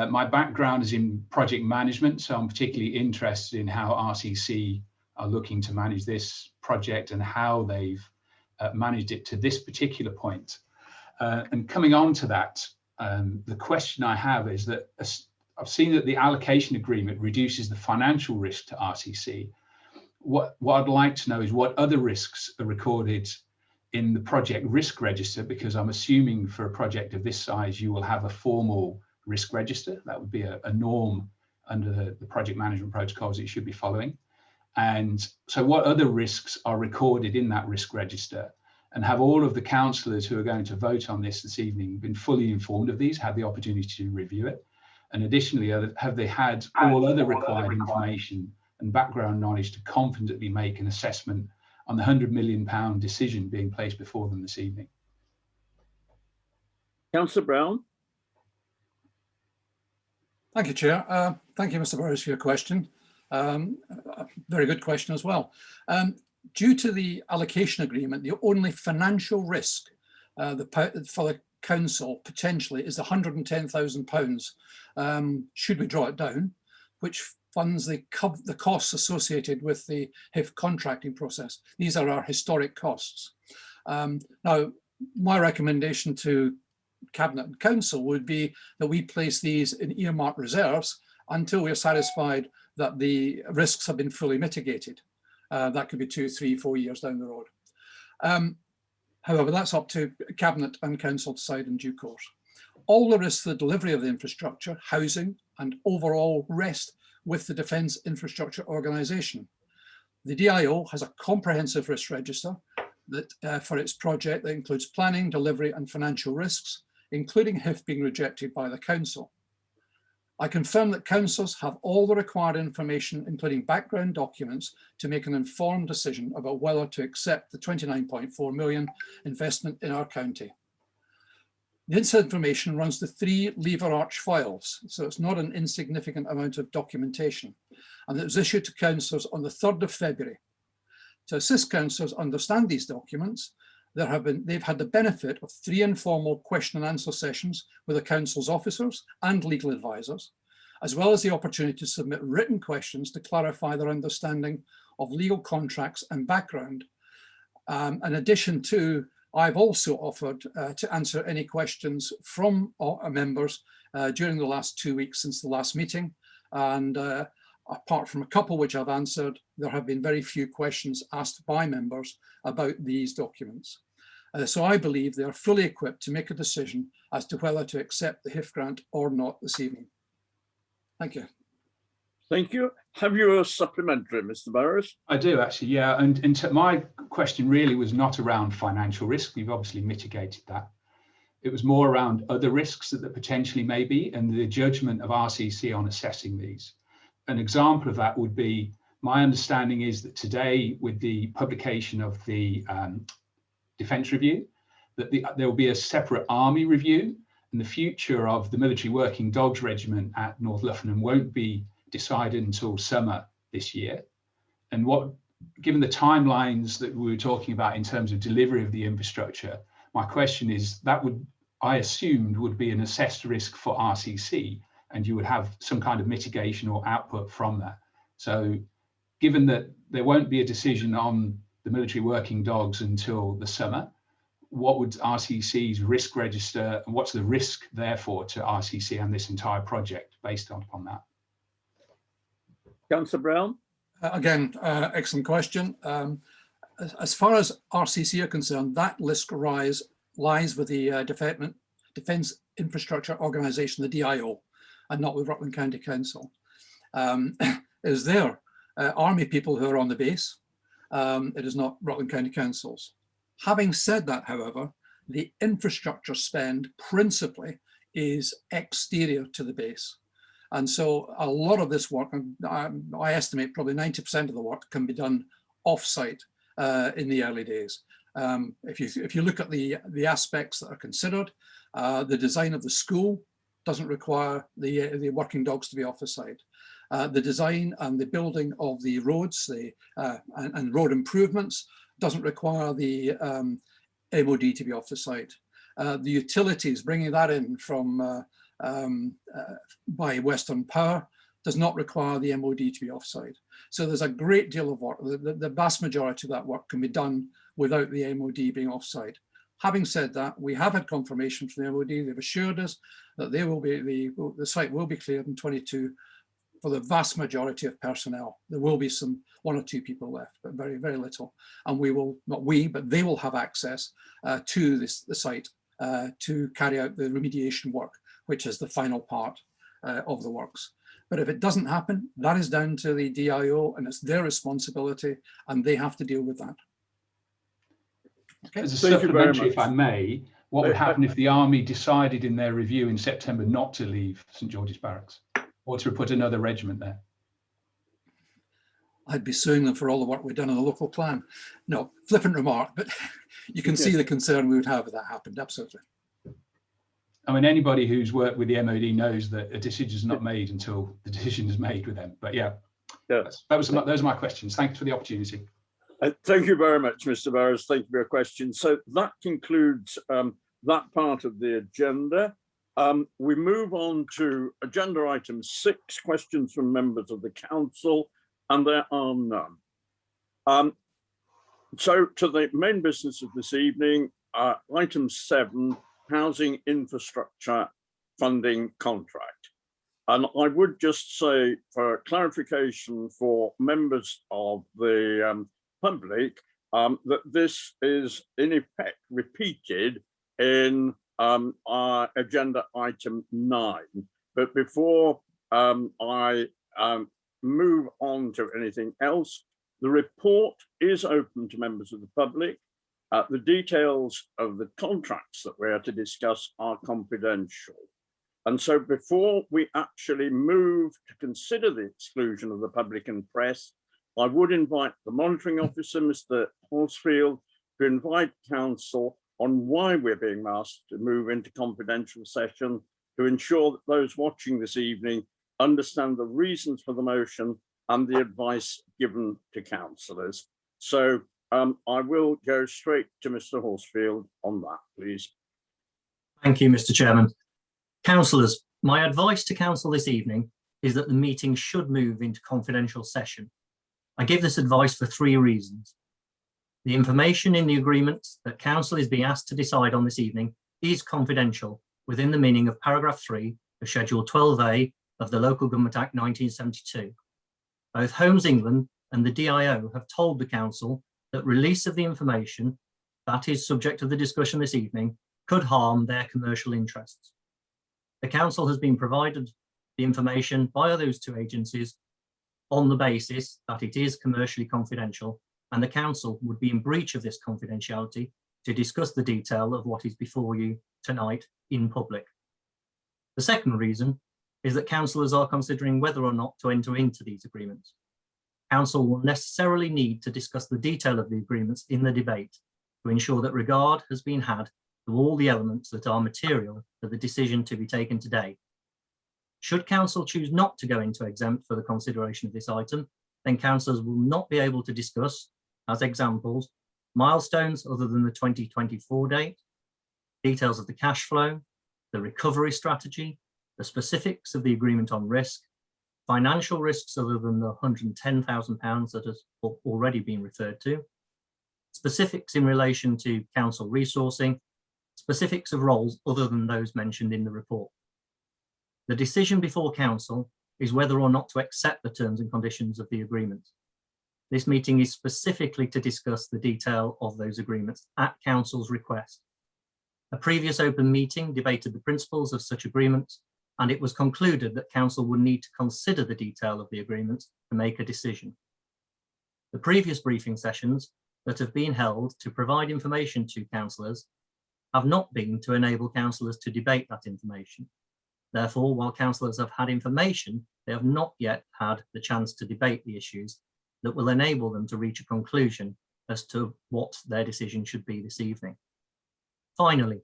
Speaker 13: My background is in project management, so I'm particularly interested in how RCC are looking to manage this project and how they've managed it to this particular point. And coming on to that, the question I have is that I've seen that the allocation agreement reduces the financial risk to RCC. What I'd like to know is what other risks are recorded in the project risk register, because I'm assuming for a project of this size, you will have a formal risk register. That would be a norm under the project management protocols it should be following. And so what other risks are recorded in that risk register? And have all of the councillors who are going to vote on this evening been fully informed of these, had the opportunity to review it? And additionally, have they had all other required information and background knowledge to confidently make an assessment on the £100 million decision being placed before them this evening?
Speaker 1: Councillor Brown.
Speaker 9: Thank you, Chair. Thank you, Mr. Burrows, for your question. A very good question as well. Due to the allocation agreement, the only financial risk for the council potentially is the £110,000 should we draw it down, which funds the costs associated with the HIF contracting process. These are our historic costs. Now, my recommendation to Cabinet and Council would be that we place these in earmarked reserves until we are satisfied that the risks have been fully mitigated. That could be 2, 3, 4 years down the road. However, that's up to Cabinet and Council to decide in due course. All the risks of the delivery of the infrastructure, housing and overall rest with the Defence Infrastructure Organisation. The DIO has a comprehensive risk register that for its project that includes planning, delivery and financial risks, including HIF being rejected by the Council. I confirm that councils have all the required information, including background documents, to make an informed decision about whether to accept the 29.4 million investment in our county. This information runs to 3 lever arch files, so it's not an insignificant amount of documentation, and it was issued to councillors on the 3rd of February. To assist councillors understand these documents, they've had the benefit of 3 informal question and answer sessions with the council's officers and legal advisors, as well as the opportunity to submit written questions to clarify their understanding of legal contracts and background. In addition to, I've also offered to answer any questions from members during the last 2 weeks since the last meeting. And apart from a couple which I've answered, there have been very few questions asked by members about these documents. So I believe they are fully equipped to make a decision as to whether to accept the HIF grant or not this evening. Thank you.
Speaker 1: Thank you. Have you a supplementary, Mr. Burrows?
Speaker 13: I do actually, yeah. And my question really was not around financial risk. We've obviously mitigated that. It was more around other risks that potentially may be and the judgment of RCC on assessing these. An example of that would be, my understanding is that today with the publication of the Defence Review, that there will be a separate Army review, and the future of the Military Working Dogs Regiment at North Luffinham won't be decided until summer this year. And given the timelines that we were talking about in terms of delivery of the infrastructure, my question is, I assumed would be an assessed risk for RCC, and you would have some kind of mitigation or output from that. So given that there won't be a decision on the military working dogs until the summer, what would RCC's risk register, and what's the risk therefore to RCC and this entire project based upon that?
Speaker 1: Councillor Brown.
Speaker 9: Again, excellent question. As far as RCC are concerned, that list lies with the Defence Infrastructure Organisation, the DIO, and not with Rutland County Council. It is their Army people who are on the base. It is not Rutland County Council's. Having said that, however, the infrastructure spend principally is exterior to the base. And so a lot of this work, I estimate probably 90% of the work can be done off-site in the early days. If you look at the aspects that are considered, the design of the school doesn't require the working dogs to be off the site. The design and the building of the roads and road improvements doesn't require the MOD to be off the site. The utilities, bringing that in from by Western Power, does not require the MOD to be off-site. So there's a great deal of work. The vast majority of that work can be done without the MOD being off-site. Having said that, we have had confirmation from the MOD. They've assured us that they will be the site will be cleared in 22 for the vast majority of personnel. There will be some 1 or 2 people left, but very, very little. And we will, not we, but they will have access to the site to carry out the remediation work, which is the final part of the works. But if it doesn't happen, that is down to the DIO and it's their responsibility and they have to deal with that. Okay.
Speaker 13: As a supplementary, if I may, what would happen if the Army decided in their review in September not to leave St George's Barracks or to put another regiment there?
Speaker 9: I'd be suing them for all the work we've done on the local plan. No, flippant remark, but you can see the concern we would have if that happened, absolutely.
Speaker 13: I mean, anybody who's worked with the MOD knows that a decision is not made until the decision is made with them. But yeah, those are my questions. Thanks for the opportunity.
Speaker 1: Thank you very much, Mr. Barrows. Thank you for your question. So that concludes that part of the agenda. We move on to agenda item 6, questions from members of the council, and there are none. So to the main business of this evening, item 7, housing infrastructure funding contract. And I would just say, for clarification for members of the public, that this is in effect repeated in our agenda item 9. But before I move on to anything else, the report is open to members of the public. The details of the contracts that we are to discuss are confidential. And so before we actually move to consider the exclusion of the public and press, I would invite the monitoring officer, Mr. Horsfield, to invite council on why we're being asked to move into confidential session to ensure that those watching this evening understand the reasons for the motion and the advice given to councillors. So I will go straight to Mr. Horsfield on that, please.
Speaker 14: Thank you, Mr. Chairman. Councillors, my advice to council this evening is that the meeting should move into confidential session. I give this advice for 3 reasons. The information in the agreements that council is being asked to decide on this evening is confidential within the meaning of paragraph 3 of Schedule 12A of the Local Government Act 1972. Both Homes England and the DIO have told the council that release of the information that is subject to the discussion this evening could harm their commercial interests. The council has been provided the information by those 2 agencies on the basis that it is commercially confidential, and the council would be in breach of this confidentiality to discuss the detail of what is before you tonight in public. The second reason is that councillors are considering whether or not to enter into these agreements. Council will necessarily need to discuss the detail of the agreements in the debate to ensure that regard has been had to all the elements that are material for the decision to be taken today. Should council choose not to go into exempt for the consideration of this item, then councillors will not be able to discuss, as examples, milestones other than the 2024 date, details of the cash flow, the recovery strategy, the specifics of the agreement on risk, financial risks other than the £110,000 that has already been referred to, specifics in relation to council resourcing, specifics of roles other than those mentioned in the report. The decision before council is whether or not to accept the terms and conditions of the agreement. This meeting is specifically to discuss the detail of those agreements at council's request. A previous open meeting debated the principles of such agreements, and it was concluded that council would need to consider the detail of the agreement to make a decision. The previous briefing sessions that have been held to provide information to councillors have not been to enable councillors to debate that information. Therefore, while councillors have had information, they have not yet had the chance to debate the issues that will enable them to reach a conclusion as to what their decision should be this evening. Finally,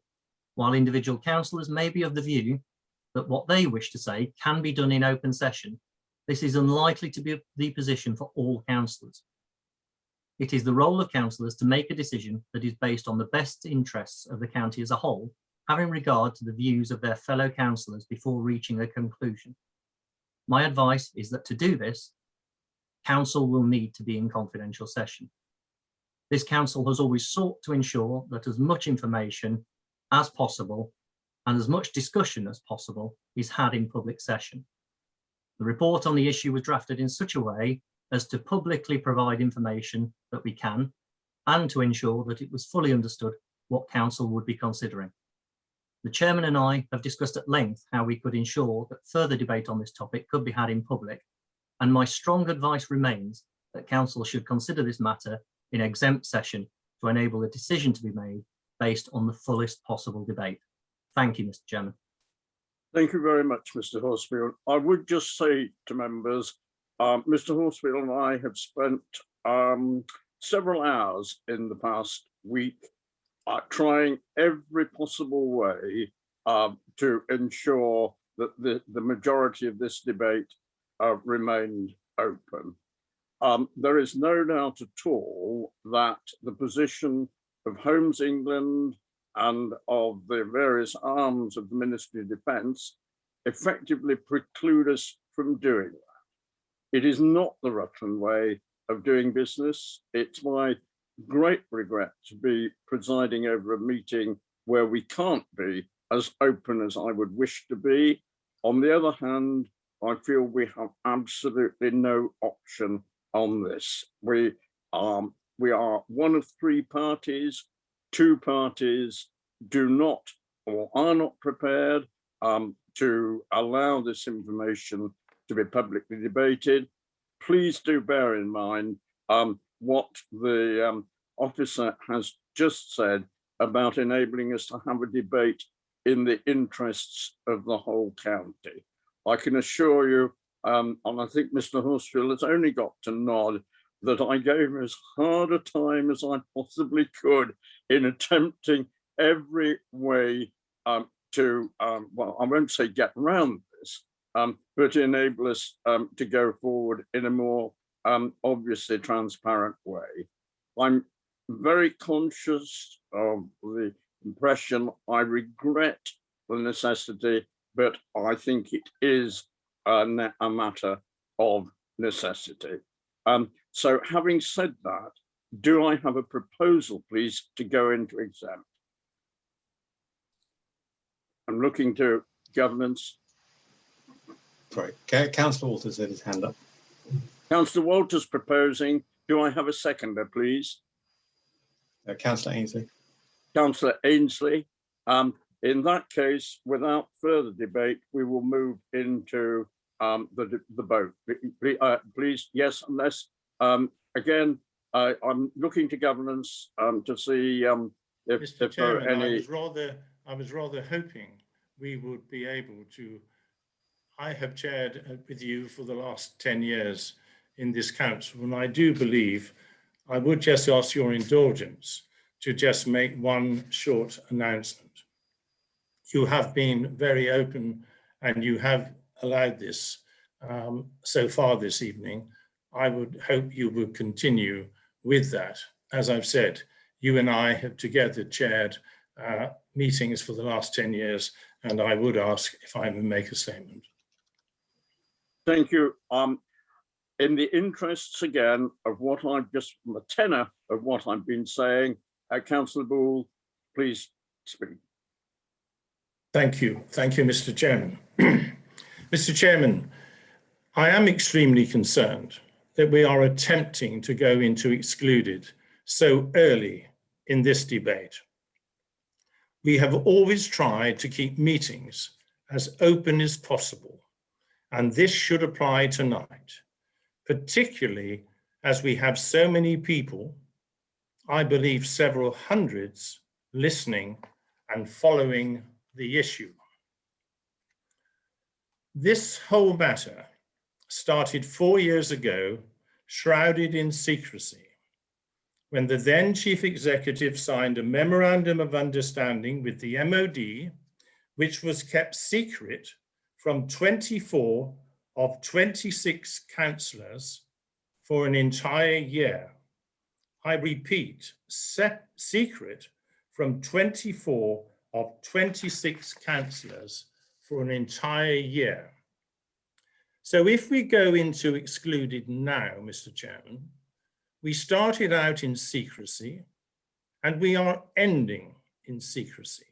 Speaker 14: while individual councillors may be of the view that what they wish to say can be done in open session, this is unlikely to be the position for all councillors. It is the role of councillors to make a decision that is based on the best interests of the county as a whole, having regard to the views of their fellow councillors before reaching a conclusion. My advice is that to do this, council will need to be in confidential session. This council has always sought to ensure that as much information as possible and as much discussion as possible is had in public session. The report on the issue was drafted in such a way as to publicly provide information that we can, and to ensure that it was fully understood what council would be considering. The chairman and I have discussed at length how we could ensure that further debate on this topic could be had in public, and my strong advice remains that council should consider this matter in exempt session to enable a decision to be made based on the fullest possible debate. Thank you, Mr. Chairman.
Speaker 1: Thank you very much, Mr. Horsfield. I would just say to members, Mr. Horsfield and I have spent several hours in the past week trying every possible way to ensure that the majority of this debate remained open. There is no doubt at all that the position of Homes England and of the various arms of the Ministry of Defence effectively preclude us from doing that. It is not the Rutland way of doing business. It's my great regret to be presiding over a meeting where we can't be as open as I would wish to be. On the other hand, I feel we have absolutely no option on this. We are one of three parties. Two parties do not or are not prepared to allow this information to be publicly debated. Please do bear in mind what the officer has just said about enabling us to have a debate in the interests of the whole county. I can assure you, and I think Mr. Horsfield has only got to nod, that I gave as hard a time as I possibly could in attempting every way to, well, I won't say get around this, but enable us to go forward in a more obviously transparent way. I'm very conscious of the impression. I regret the necessity, but I think it is a matter of necessity. So having said that, do I have a proposal, please, to go into exempt? I'm looking to governance.
Speaker 2: Sorry, Councillor Walters had his hand up.
Speaker 1: Councillor Walters proposing. Do I have a seconder, please?
Speaker 2: Councillor Ainsley.
Speaker 1: Councillor Ainsley. In that case, without further debate, we will move into the vote. Please, yes, unless, again, I'm looking to governance to see if
Speaker 15: Mr.
Speaker 1: there are
Speaker 15: Chairman,
Speaker 1: any.
Speaker 15: I was rather hoping we would be able to. I have chaired with you for the last 10 years in this council, and I do believe I would just ask your indulgence to just make one short announcement. You have been very open and you have allowed this so far this evening. I would hope you would continue with that. As I've said, you and I have together chaired meetings for the last 10 years, and I would ask if I may make a statement.
Speaker 1: Thank you. In the interests again of what I've just, the tenor of what I've been saying, Councillor Bull, please speak.
Speaker 15: Thank you, Mr. Chairman. Mr. Chairman, I am extremely concerned that we are attempting to go into excluded so early in this debate. We have always tried to keep meetings as open as possible, and this should apply tonight, particularly as we have so many people, I believe several hundreds, listening and following the issue. This whole matter started 4 years ago, shrouded in secrecy, when the then Chief Executive signed a memorandum of understanding with the MOD, which was kept secret from 24 of 26 councillors for an entire year. I repeat, secret from 24 of 26 councillors for an entire year. So if we go into excluded now, Mr. Chairman, we started out in secrecy and we are ending in secrecy.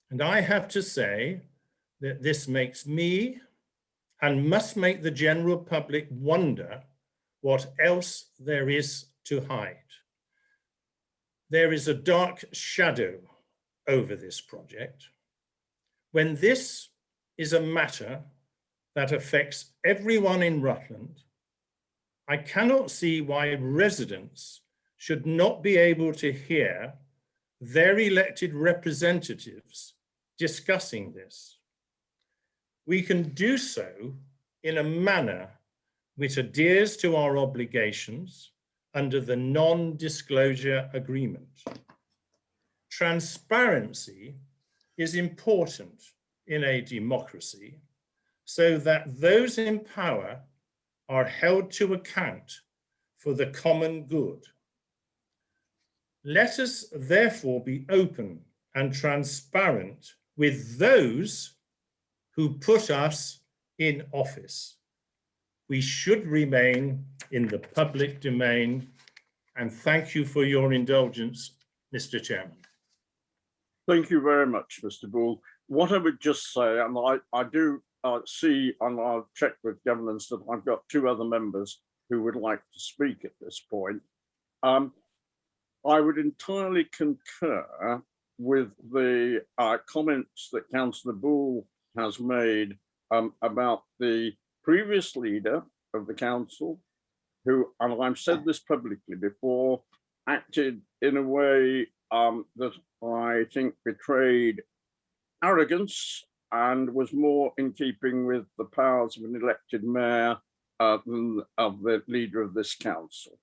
Speaker 15: And I have to say that this makes me and must make the general public wonder what else there is to hide. There is a dark shadow over this project. When this is a matter that affects everyone in Rutland, I cannot see why residents should not be able to hear their elected representatives discussing this. We can do so in a manner which adheres to our obligations under the non-disclosure agreement. Transparency is important in a democracy so that those in power are held to account for the common good. Let us therefore be open and transparent with those who put us in office. We should remain in the public domain, and thank you for your indulgence, Mr. Chairman.
Speaker 1: Thank you very much, Mr. Bull. What I would just say, and I do see, and I'll check with governance, that I've got two other members who would like to speak at this point. I would entirely concur with the comments that Councillor Bull has made about the previous leader of the council, who, and I've said this publicly before, acted in a way that I think betrayed arrogance and was more in keeping with the powers of an elected mayor than of the leader of this council.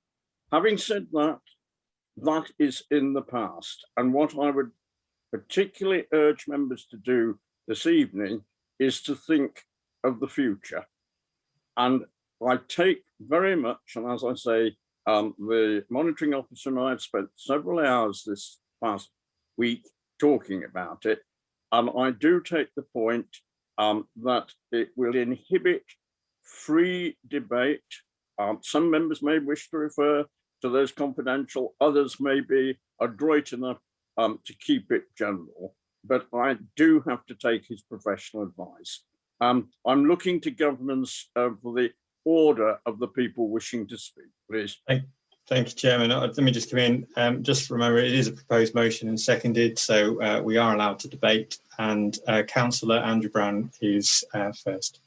Speaker 1: Having said that, that is in the past. And what I would particularly urge members to do this evening is to think of the future. And I take very much, and as I say, the monitoring officer and I have spent several hours this past week talking about it. And I do take the point that it will inhibit free debate. Some members may wish to refer to those confidential, others may be adroit enough to keep it general, but I do have to take his professional advice. I'm looking to governance of the order of the people wishing to speak, please.
Speaker 2: Thank you, Chairman. Let me just come in. Just remember, it is a proposed motion and seconded, so we are allowed to debate. And Councillor Andrew Brown is first.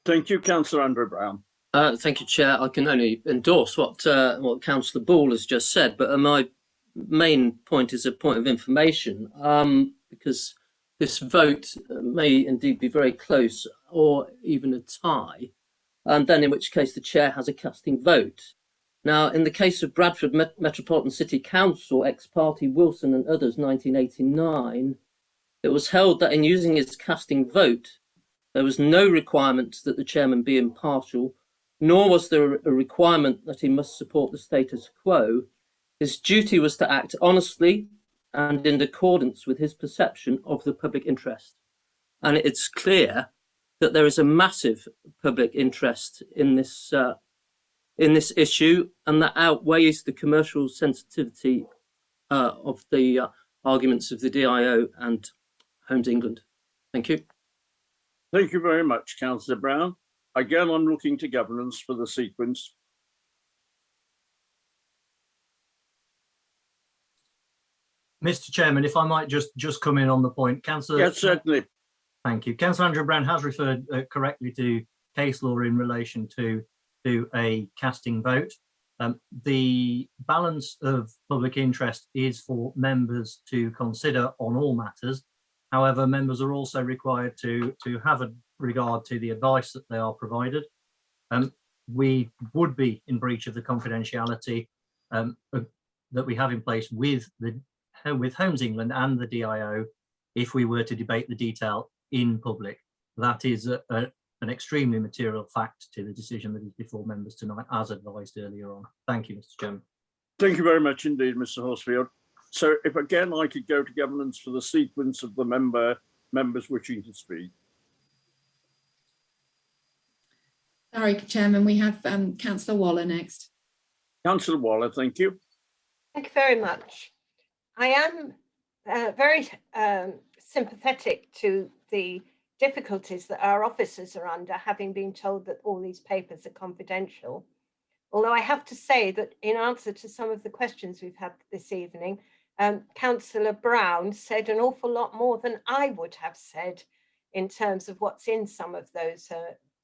Speaker 1: Thank you, Councillor Andrew Brown.
Speaker 16: Thank you, Chair. I can only endorse what Councillor Ball has just said, but my main point is a point of information, because this vote may indeed be very close or even a tie, and then in which case the Chair has a casting vote. Now, in the case of Bradford Metropolitan City Council, ex-party Wilson and others, 1989, it was held that in using his casting vote, there was no requirement that the chairman be impartial, nor was there a requirement that he must support the status quo. His duty was to act honestly and in accordance with his perception of the public interest. And it's clear that there is a massive public interest in this issue, and that outweighs the commercial sensitivity of the arguments of the DIO and Homes England. Thank you.
Speaker 1: Thank you very much, Councillor Brown. Again, I'm looking to governance for the sequence.
Speaker 14: Mr. Chairman, if I might just come in on the point. Councillor.
Speaker 1: Yes, certainly.
Speaker 14: Thank you. Councillor Andrew Brown has referred correctly to case law in relation to a casting vote. The balance of public interest is for members to consider on all matters. However, members are also required to have a regard to the advice that they are provided. We would be in breach of the confidentiality that we have in place with Homes England and the DIO if we were to debate the detail in public. That is an extremely material fact to the decision that is before members tonight, as advised earlier on. Thank you, Mr. Chairman.
Speaker 1: Thank you very much indeed, Mr. Horsfield. So if again I could go to governance for the sequence of the members wishing to speak.
Speaker 3: Sorry, Chairman, we have Councillor Waller next.
Speaker 1: Councillor Waller, thank you.
Speaker 5: Thank you very much. I am very sympathetic to the difficulties that our officers are under, having been told that all these papers are confidential. Although I have to say that in answer to some of the questions we've had this evening, Councillor Brown said an awful lot more than I would have said in terms of what's in some of those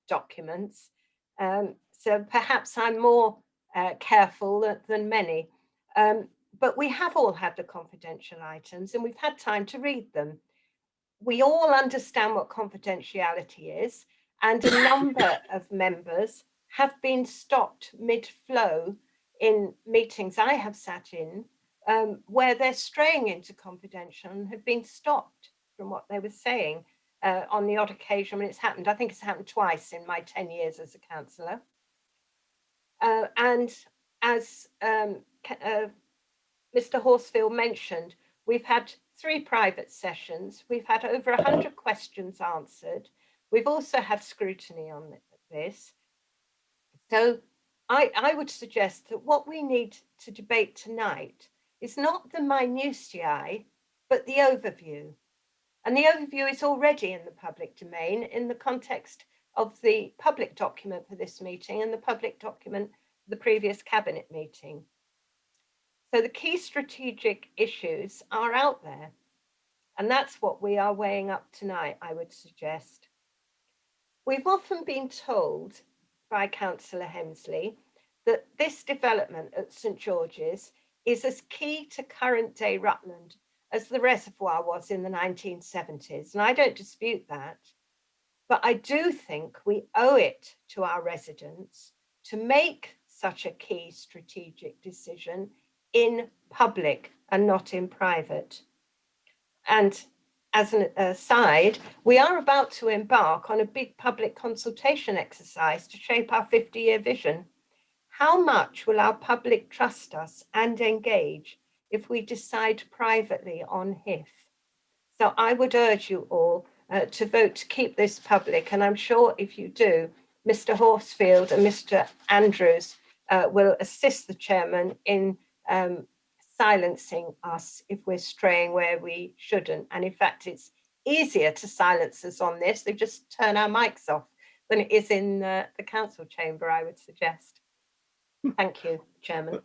Speaker 5: documents. So perhaps I'm more careful than many. But we have all had the confidential items and we've had time to read them. We all understand what confidentiality is, and a number of members have been stopped mid-flow in meetings I have sat in where they're straying into confidential and have been stopped from what they were saying on the odd occasion when it's happened. I think it's happened twice in my 10 years as a councillor. And as Mr. Horsfield mentioned, we've had 3 private sessions. We've had over 100 questions answered. We've also had scrutiny on this. So I would suggest that what we need to debate tonight is not the minutiae, but the overview. And the overview is already in the public domain in the context of the public document for this meeting and the public document for the previous cabinet meeting. So the key strategic issues are out there. And that's what we are weighing up tonight, I would suggest. We've often been told by Councillor Hemsley that this development at St George's is as key to current day Rutland as the reservoir was in the 1970s. And I don't dispute that. But I do think we owe it to our residents to make such a key strategic decision in public and not in private. And as an aside, we are about to embark on a big public consultation exercise to shape our 50-year vision. How much will our public trust us and engage if we decide privately on HIF? So I would urge you all to vote to keep this public. And I'm sure if you do, Mr. Horsfield and Mr. Andrews will assist the chairman in silencing us if we're straying where we shouldn't. And in fact, it's easier to silence us on this. They just turn our mics off than it is in the council chamber, I would suggest. Thank you, Chairman.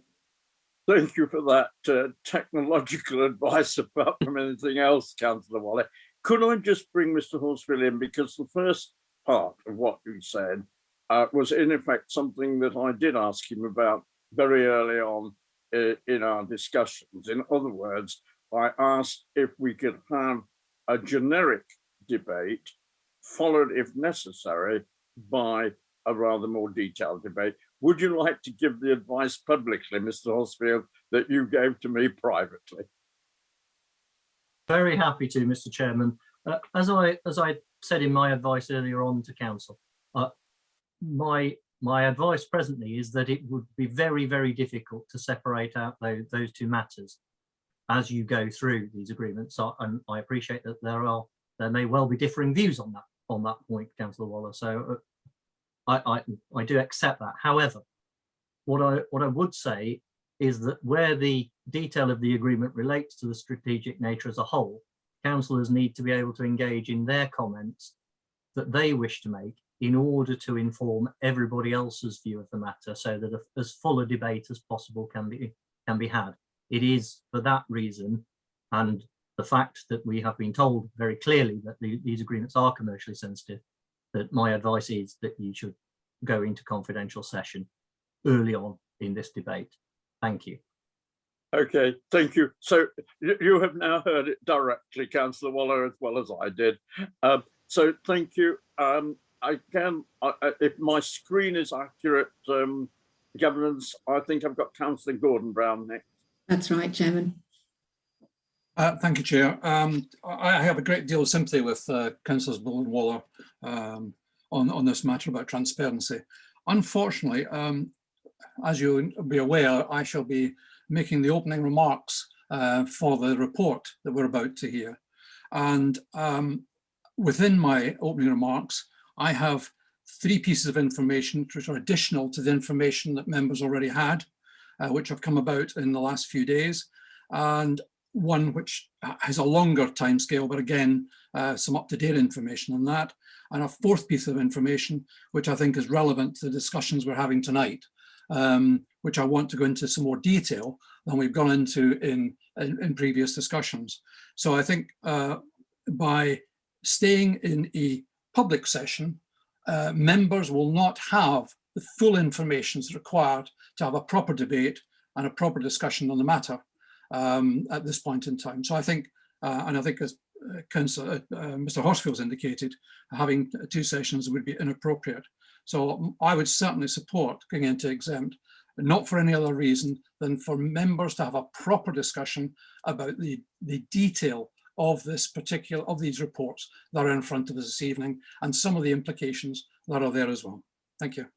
Speaker 1: Thank you for that technological advice apart from anything else, Councillor Waller. Could I just bring Mr. Horsfield in, because the first part of what you said was in effect something that I did ask him about very early on in our discussions. In other words, I asked if we could have a generic debate followed, if necessary, by a rather more detailed debate. Would you like to give the advice publicly, Mr. Horsfield, that you gave to me privately?
Speaker 14: Very happy to, Mr. Chairman. As I said in my advice earlier on to council, my advice presently is that it would be very, very difficult to separate out those 2 matters as you go through these agreements. And I appreciate that there may well be differing views on that point, Councillor Waller. So I do accept that. However, what I would say is that where the detail of the agreement relates to the strategic nature as a whole, councillors need to be able to engage in their comments that they wish to make in order to inform everybody else's view of the matter, so that as full a debate as possible can be had. It is for that reason, and the fact that we have been told very clearly that these agreements are commercially sensitive, that my advice is that you should go into confidential session early on in this debate. Thank you.
Speaker 1: Okay, thank you. So you have now heard it directly, Councillor Waller, as well as I did. So thank you. If my screen is accurate, governance, I think I've got Councillor Gordon Brown next.
Speaker 3: That's right, Chairman.
Speaker 9: Thank you, Chair. I have a great deal of sympathy with Councillors Bull and Waller on this matter about transparency. Unfortunately, as you'll be aware, I shall be making the opening remarks for the report that we're about to hear. And within my opening remarks, I have 3 pieces of information which are additional to the information that members already had, which have come about in the last few days, and one which has a longer timescale, but again, some up-to-date information on that, and a 4th piece of information, which I think is relevant to the discussions we're having tonight, which I want to go into some more detail than we've gone into in previous discussions. So I think by staying in a public session, members will not have the full information required to have a proper debate and a proper discussion on the matter at this point in time. So I think, and I think as Councillor Mr. Horsfield's indicated, having 2 sessions would be inappropriate. So I would certainly support going into exempt, not for any other reason than for members to have a proper discussion about the detail of this of these reports that are in front of us this evening and some of the implications that are there as well. Thank you.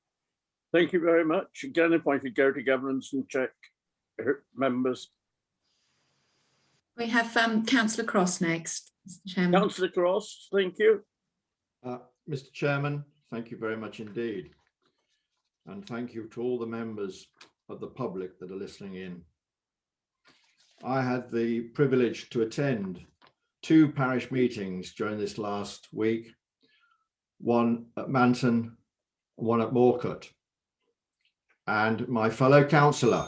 Speaker 1: Thank you very much. Again, if I could go to governance and check members.
Speaker 3: We have Councillor Cross next, Mr. Chairman.
Speaker 1: Councillor Cross, thank you.
Speaker 17: Mr. Chairman, thank you very much indeed. And thank you to all the members of the public that are listening in. I had the privilege to attend 2 parish meetings during this last week, one at Manton, one at Morcote. And my fellow councillor,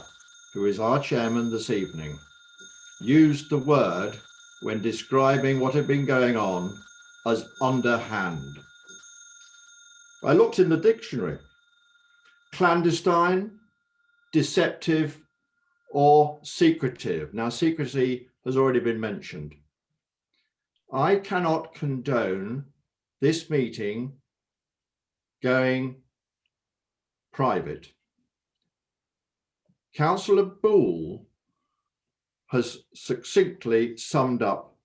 Speaker 17: who is our chairman this evening, used the word when describing what had been going on as underhand. I looked in the dictionary. Clandestine, deceptive, or secretive. Now, secrecy has already been mentioned. I cannot condone this meeting going private. Councillor Boole has succinctly summed up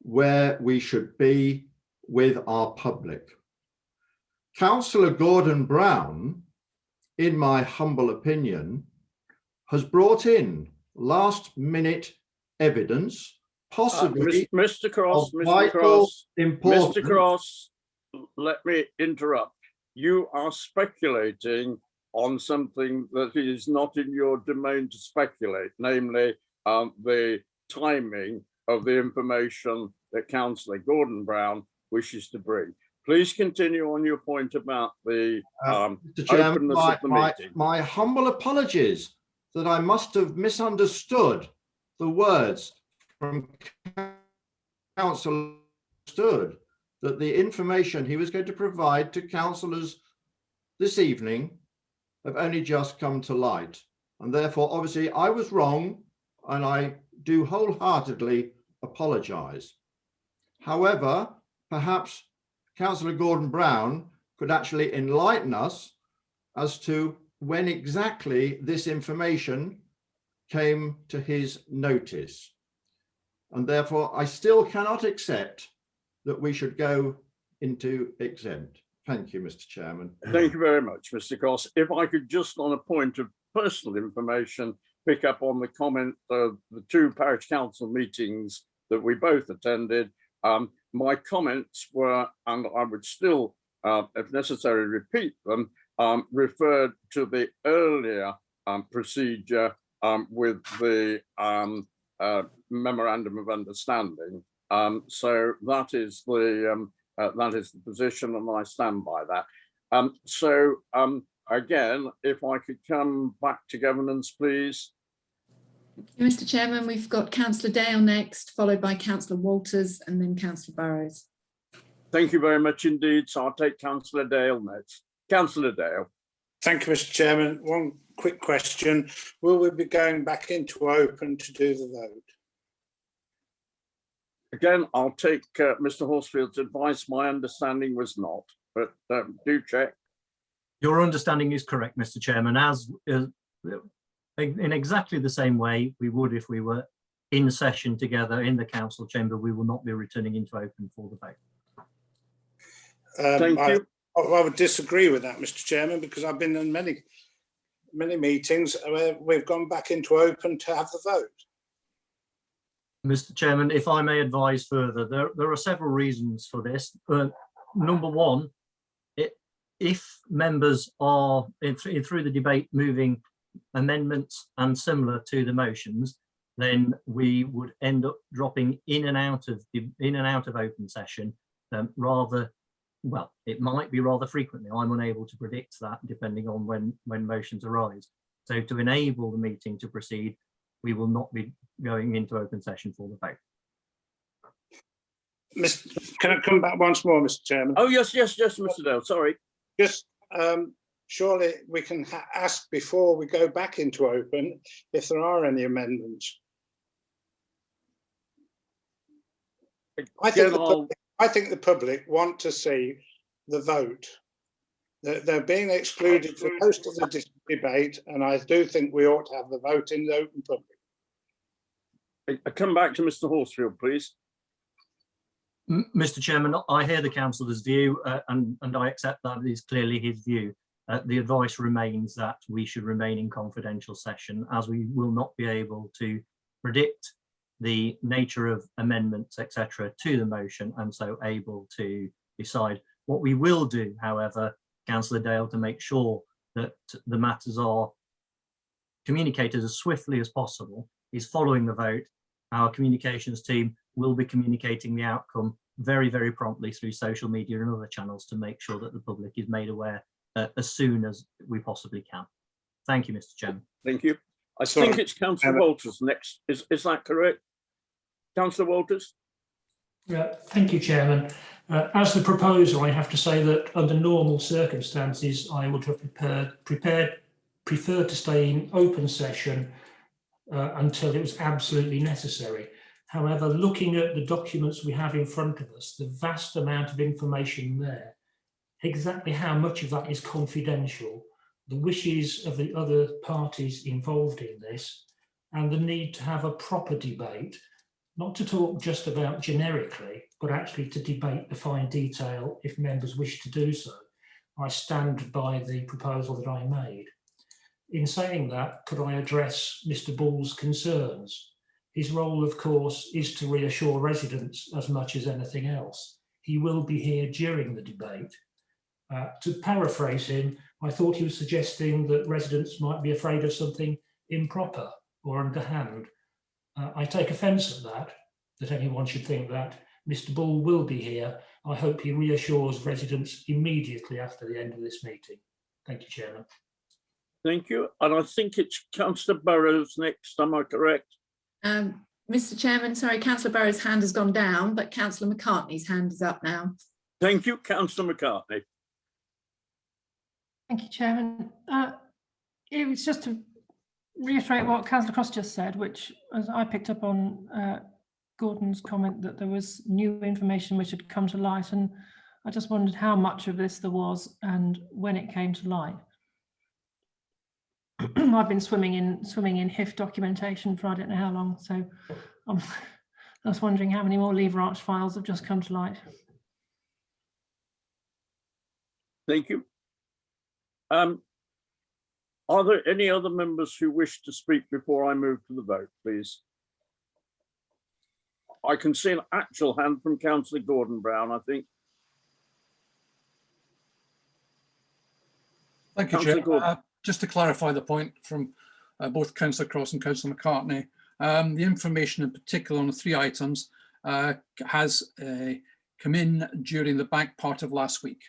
Speaker 17: where we should be with our public. Councillor Gordon Brown, in my humble opinion, has brought in last-minute evidence, possibly
Speaker 1: Mr. Cross, Mr. Cross, let me interrupt. You are speculating on something that is not in your domain to speculate, namely the timing of the information that Councillor Gordon Brown wishes to bring. Please continue on your point about the
Speaker 17: Mr. Chairman,
Speaker 1: openness of the meeting.
Speaker 17: my humble apologies that I must have misunderstood the words from Councillor, that the information he was going to provide to councillors this evening have only just come to light. And therefore, obviously, I was wrong, and I do wholeheartedly apologise. However, perhaps Councillor Gordon Brown could actually enlighten us as to when exactly this information came to his notice. And therefore, I still cannot accept that we should go into exempt. Thank you, Mr. Chairman.
Speaker 1: Thank you very much, Mr. Cross. If I could just, on a point of personal information, pick up on the comment of the 2 parish council meetings that we both attended. My comments were, and I would still, if necessary, repeat them, referred to the earlier procedure with the memorandum of understanding. So that is the position, and I stand by that. Again, if I could come back to governance, please.
Speaker 3: Thank you, Mr. Chairman. We've got Councillor Dale next, followed by Councillor Walters, and then Councillor Burrows.
Speaker 1: Thank you very much indeed. So I'll take Councillor Dale next. Councillor Dale.
Speaker 18: Thank you, Mr. Chairman. One quick question. Will we be going back into open to do the vote?
Speaker 1: Again, I'll take Mr. Horsfield's advice. My understanding was not, but do check.
Speaker 14: Your understanding is correct, Mr. Chairman, as in exactly the same way we would if we were in session together in the council chamber. We will not be returning into open for the vote.
Speaker 1: Thank you.
Speaker 18: I would disagree with that, Mr. Chairman, because I've been in many meetings where we've gone back into open to have the vote.
Speaker 14: Mr. Chairman, if I may advise further, there are several reasons for this. Number one, if members are through the debate moving amendments and similar to the motions, then we would end up dropping in and out of open session rather. Well, it might be rather frequently. I'm unable to predict that depending on when motions arise. So to enable the meeting to proceed, we will not be going into open session for the vote.
Speaker 18: Can I come back once more, Mr. Chairman?
Speaker 1: Oh, yes, Mr. Dale, sorry.
Speaker 18: Just surely we can ask before we go back into open if there are any amendments. I think the public want to see the vote. They're being excluded for most of the debate, and I do think we ought to have the vote in the open public.
Speaker 1: I come back to Mr. Horsfield, please.
Speaker 14: Mr. Chairman, I hear the councillor's view, and I accept that is clearly his view. The advice remains that we should remain in confidential session, as we will not be able to predict the nature of amendments, etc., to the motion, and so able to decide. What we will do, however, Councillor Dale, to make sure that the matters are communicated as swiftly as possible, is following the vote, our communications team will be communicating the outcome very, very promptly through social media and other channels to make sure that the public is made aware as soon as we possibly can. Thank you, Mr. Chairman.
Speaker 1: Thank you. I think it's Councillor Walters next. Is that correct? Councillor Walters?
Speaker 6: Yeah, thank you, Chairman. As the proposer, I have to say that under normal circumstances, I would have preferred to stay in open session until it was absolutely necessary. However, looking at the documents we have in front of us, the vast amount of information there, exactly how much of that is confidential, the wishes of the other parties involved in this, and the need to have a proper debate, not to talk just about generically, but actually to debate the fine detail if members wish to do so. I stand by the proposal that I made. In saying that, could I address Mr. Bull's concerns? His role, of course, is to reassure residents as much as anything else. He will be here during the debate. To paraphrase him, I thought he was suggesting that residents might be afraid of something improper or underhand. I take offence at that anyone should think that. Mr. Bull will be here. I hope he reassures residents immediately after the end of this meeting. Thank you, Chairman.
Speaker 1: Thank you. And I think it's Councillor Burrows next, am I correct?
Speaker 3: Mr. Chairman, sorry, Councillor Burrows' hand has gone down, but Councillor McCartney's hand is up now.
Speaker 1: Thank you, Councillor McCartney.
Speaker 19: Thank you, Chairman. It was just to reiterate what Councillor Cross just said, which, as I picked up on Gordon's comment that there was new information which had come to light, and I just wondered how much of this there was and when it came to light. I've been swimming in HIF documentation for I don't know how long, so I was wondering how many more lever arch files have just come to light.
Speaker 1: Thank you. Are there any other members who wish to speak before I move to the vote, please? I can see an actual hand from Councillor Gordon Brown, I think.
Speaker 9: Thank you, Chair. Just to clarify the point from both Councillor Cross and Councillor McCartney, the information in particular on the 3 items has come in during the back part of last week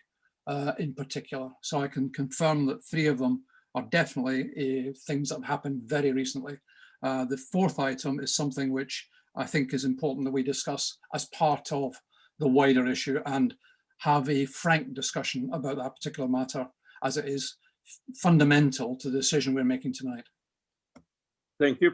Speaker 9: in particular. So I can confirm that 3 of them are definitely things that have happened very recently. The 4th item is something which I think is important that we discuss as part of the wider issue and have a frank discussion about that particular matter, as it is fundamental to the decision we're making tonight.
Speaker 1: Thank you.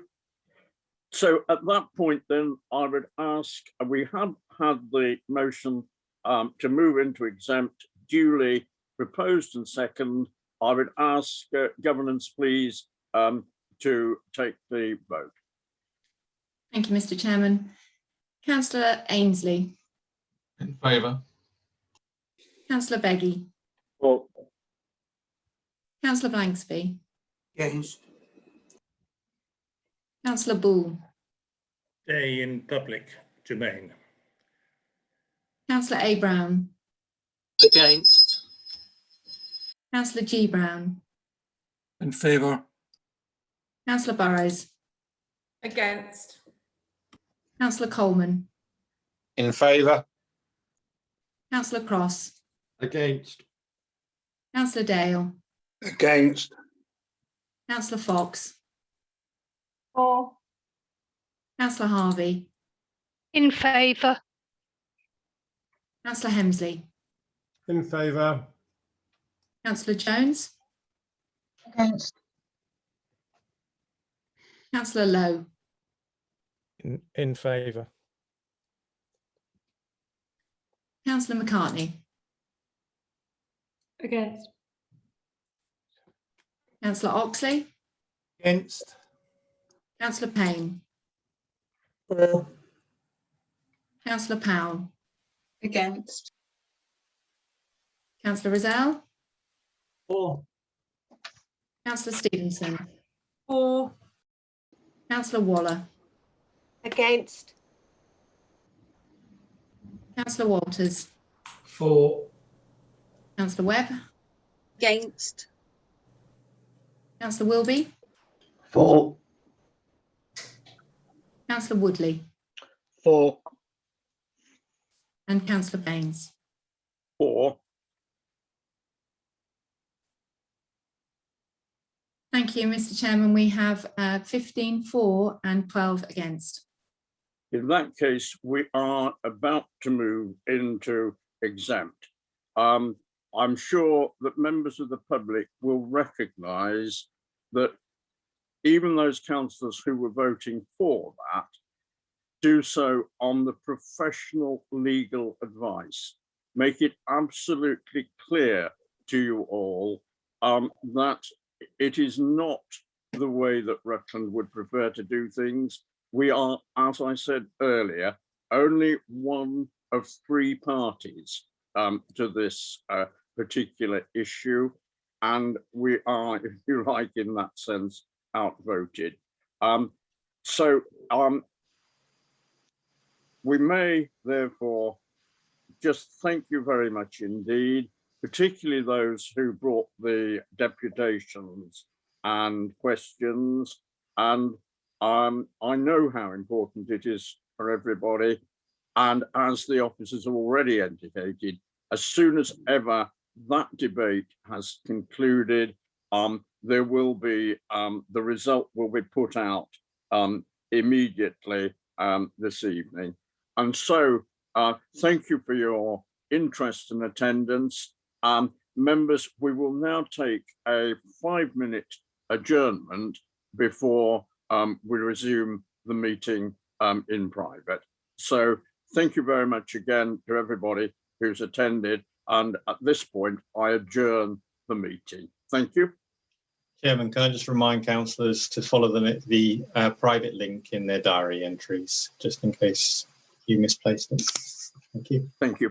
Speaker 1: So at that point, then I would ask, we have had the motion to move into exempt duly proposed and second. I would ask governance, please, to take the vote.
Speaker 3: Thank you, Mr. Chairman. Councillor Ainsley.
Speaker 4: In favour.
Speaker 3: Councillor Beggy.
Speaker 1: For.
Speaker 3: Councillor Blanksby.
Speaker 18: Against.
Speaker 3: Councillor Bull.
Speaker 15: Stay in public domain.
Speaker 3: Councillor A. Brown.
Speaker 16: Against.
Speaker 3: Councillor G. Brown.
Speaker 9: In favour.
Speaker 3: Councillor Burrows.
Speaker 20: Against.
Speaker 3: Councillor Coleman.
Speaker 18: In favour.
Speaker 3: Councillor Cross.
Speaker 17: Against.
Speaker 3: Councillor Dale.
Speaker 18: Against.
Speaker 3: Councillor Fox.
Speaker 20: For.
Speaker 3: Councillor Harvey.
Speaker 20: In favour.
Speaker 3: Councillor Hemsley.
Speaker 15: In favour.
Speaker 3: Councillor Jones.
Speaker 4: Against.
Speaker 3: Councillor Lowe.
Speaker 15: In favour.
Speaker 3: Councillor McCartney.
Speaker 19: Against.
Speaker 3: Councillor Oxley.
Speaker 15: Against.
Speaker 3: Councillor Payne.
Speaker 4: For.
Speaker 3: Councillor Powell.
Speaker 10: Against.
Speaker 3: Councillor Rizal.
Speaker 4: For.
Speaker 3: Councillor Stevenson.
Speaker 20: For.
Speaker 3: Councillor Waller.
Speaker 5: Against.
Speaker 3: Councillor Walters.
Speaker 4: For.
Speaker 3: Councillor Webb.
Speaker 10: Against.
Speaker 3: Councillor Wilby.
Speaker 4: For.
Speaker 3: Councillor Woodley.
Speaker 4: For.
Speaker 3: And Councillor Baines.
Speaker 1: For.
Speaker 3: Thank you, Mr. Chairman. We have 15 for and 12 against.
Speaker 1: In that case, we are about to move into exempt. I'm sure that members of the public will recognise that even those councillors who were voting for that do so on the professional legal advice. Make it absolutely clear to you all that it is not the way that Rutland would prefer to do things. We are, as I said earlier, only one of 3 parties to this particular issue, and we are, if you like, in that sense, outvoted. We may therefore just thank you very much indeed, particularly those who brought the deputations and questions. And I know how important it is for everybody. And as the officers have already indicated, as soon as ever that debate has concluded, there will be, the result will be put out immediately this evening. And so thank you for your interest and attendance. Members, we will now take a 5-minute adjournment before we resume the meeting in private. So thank you very much again to everybody who's attended. And at this point, I adjourn the meeting. Thank you.
Speaker 2: Chairman, can I just remind councillors to follow the private link in their diary entries, just in case you misplaced them. Thank you.
Speaker 1: Thank you.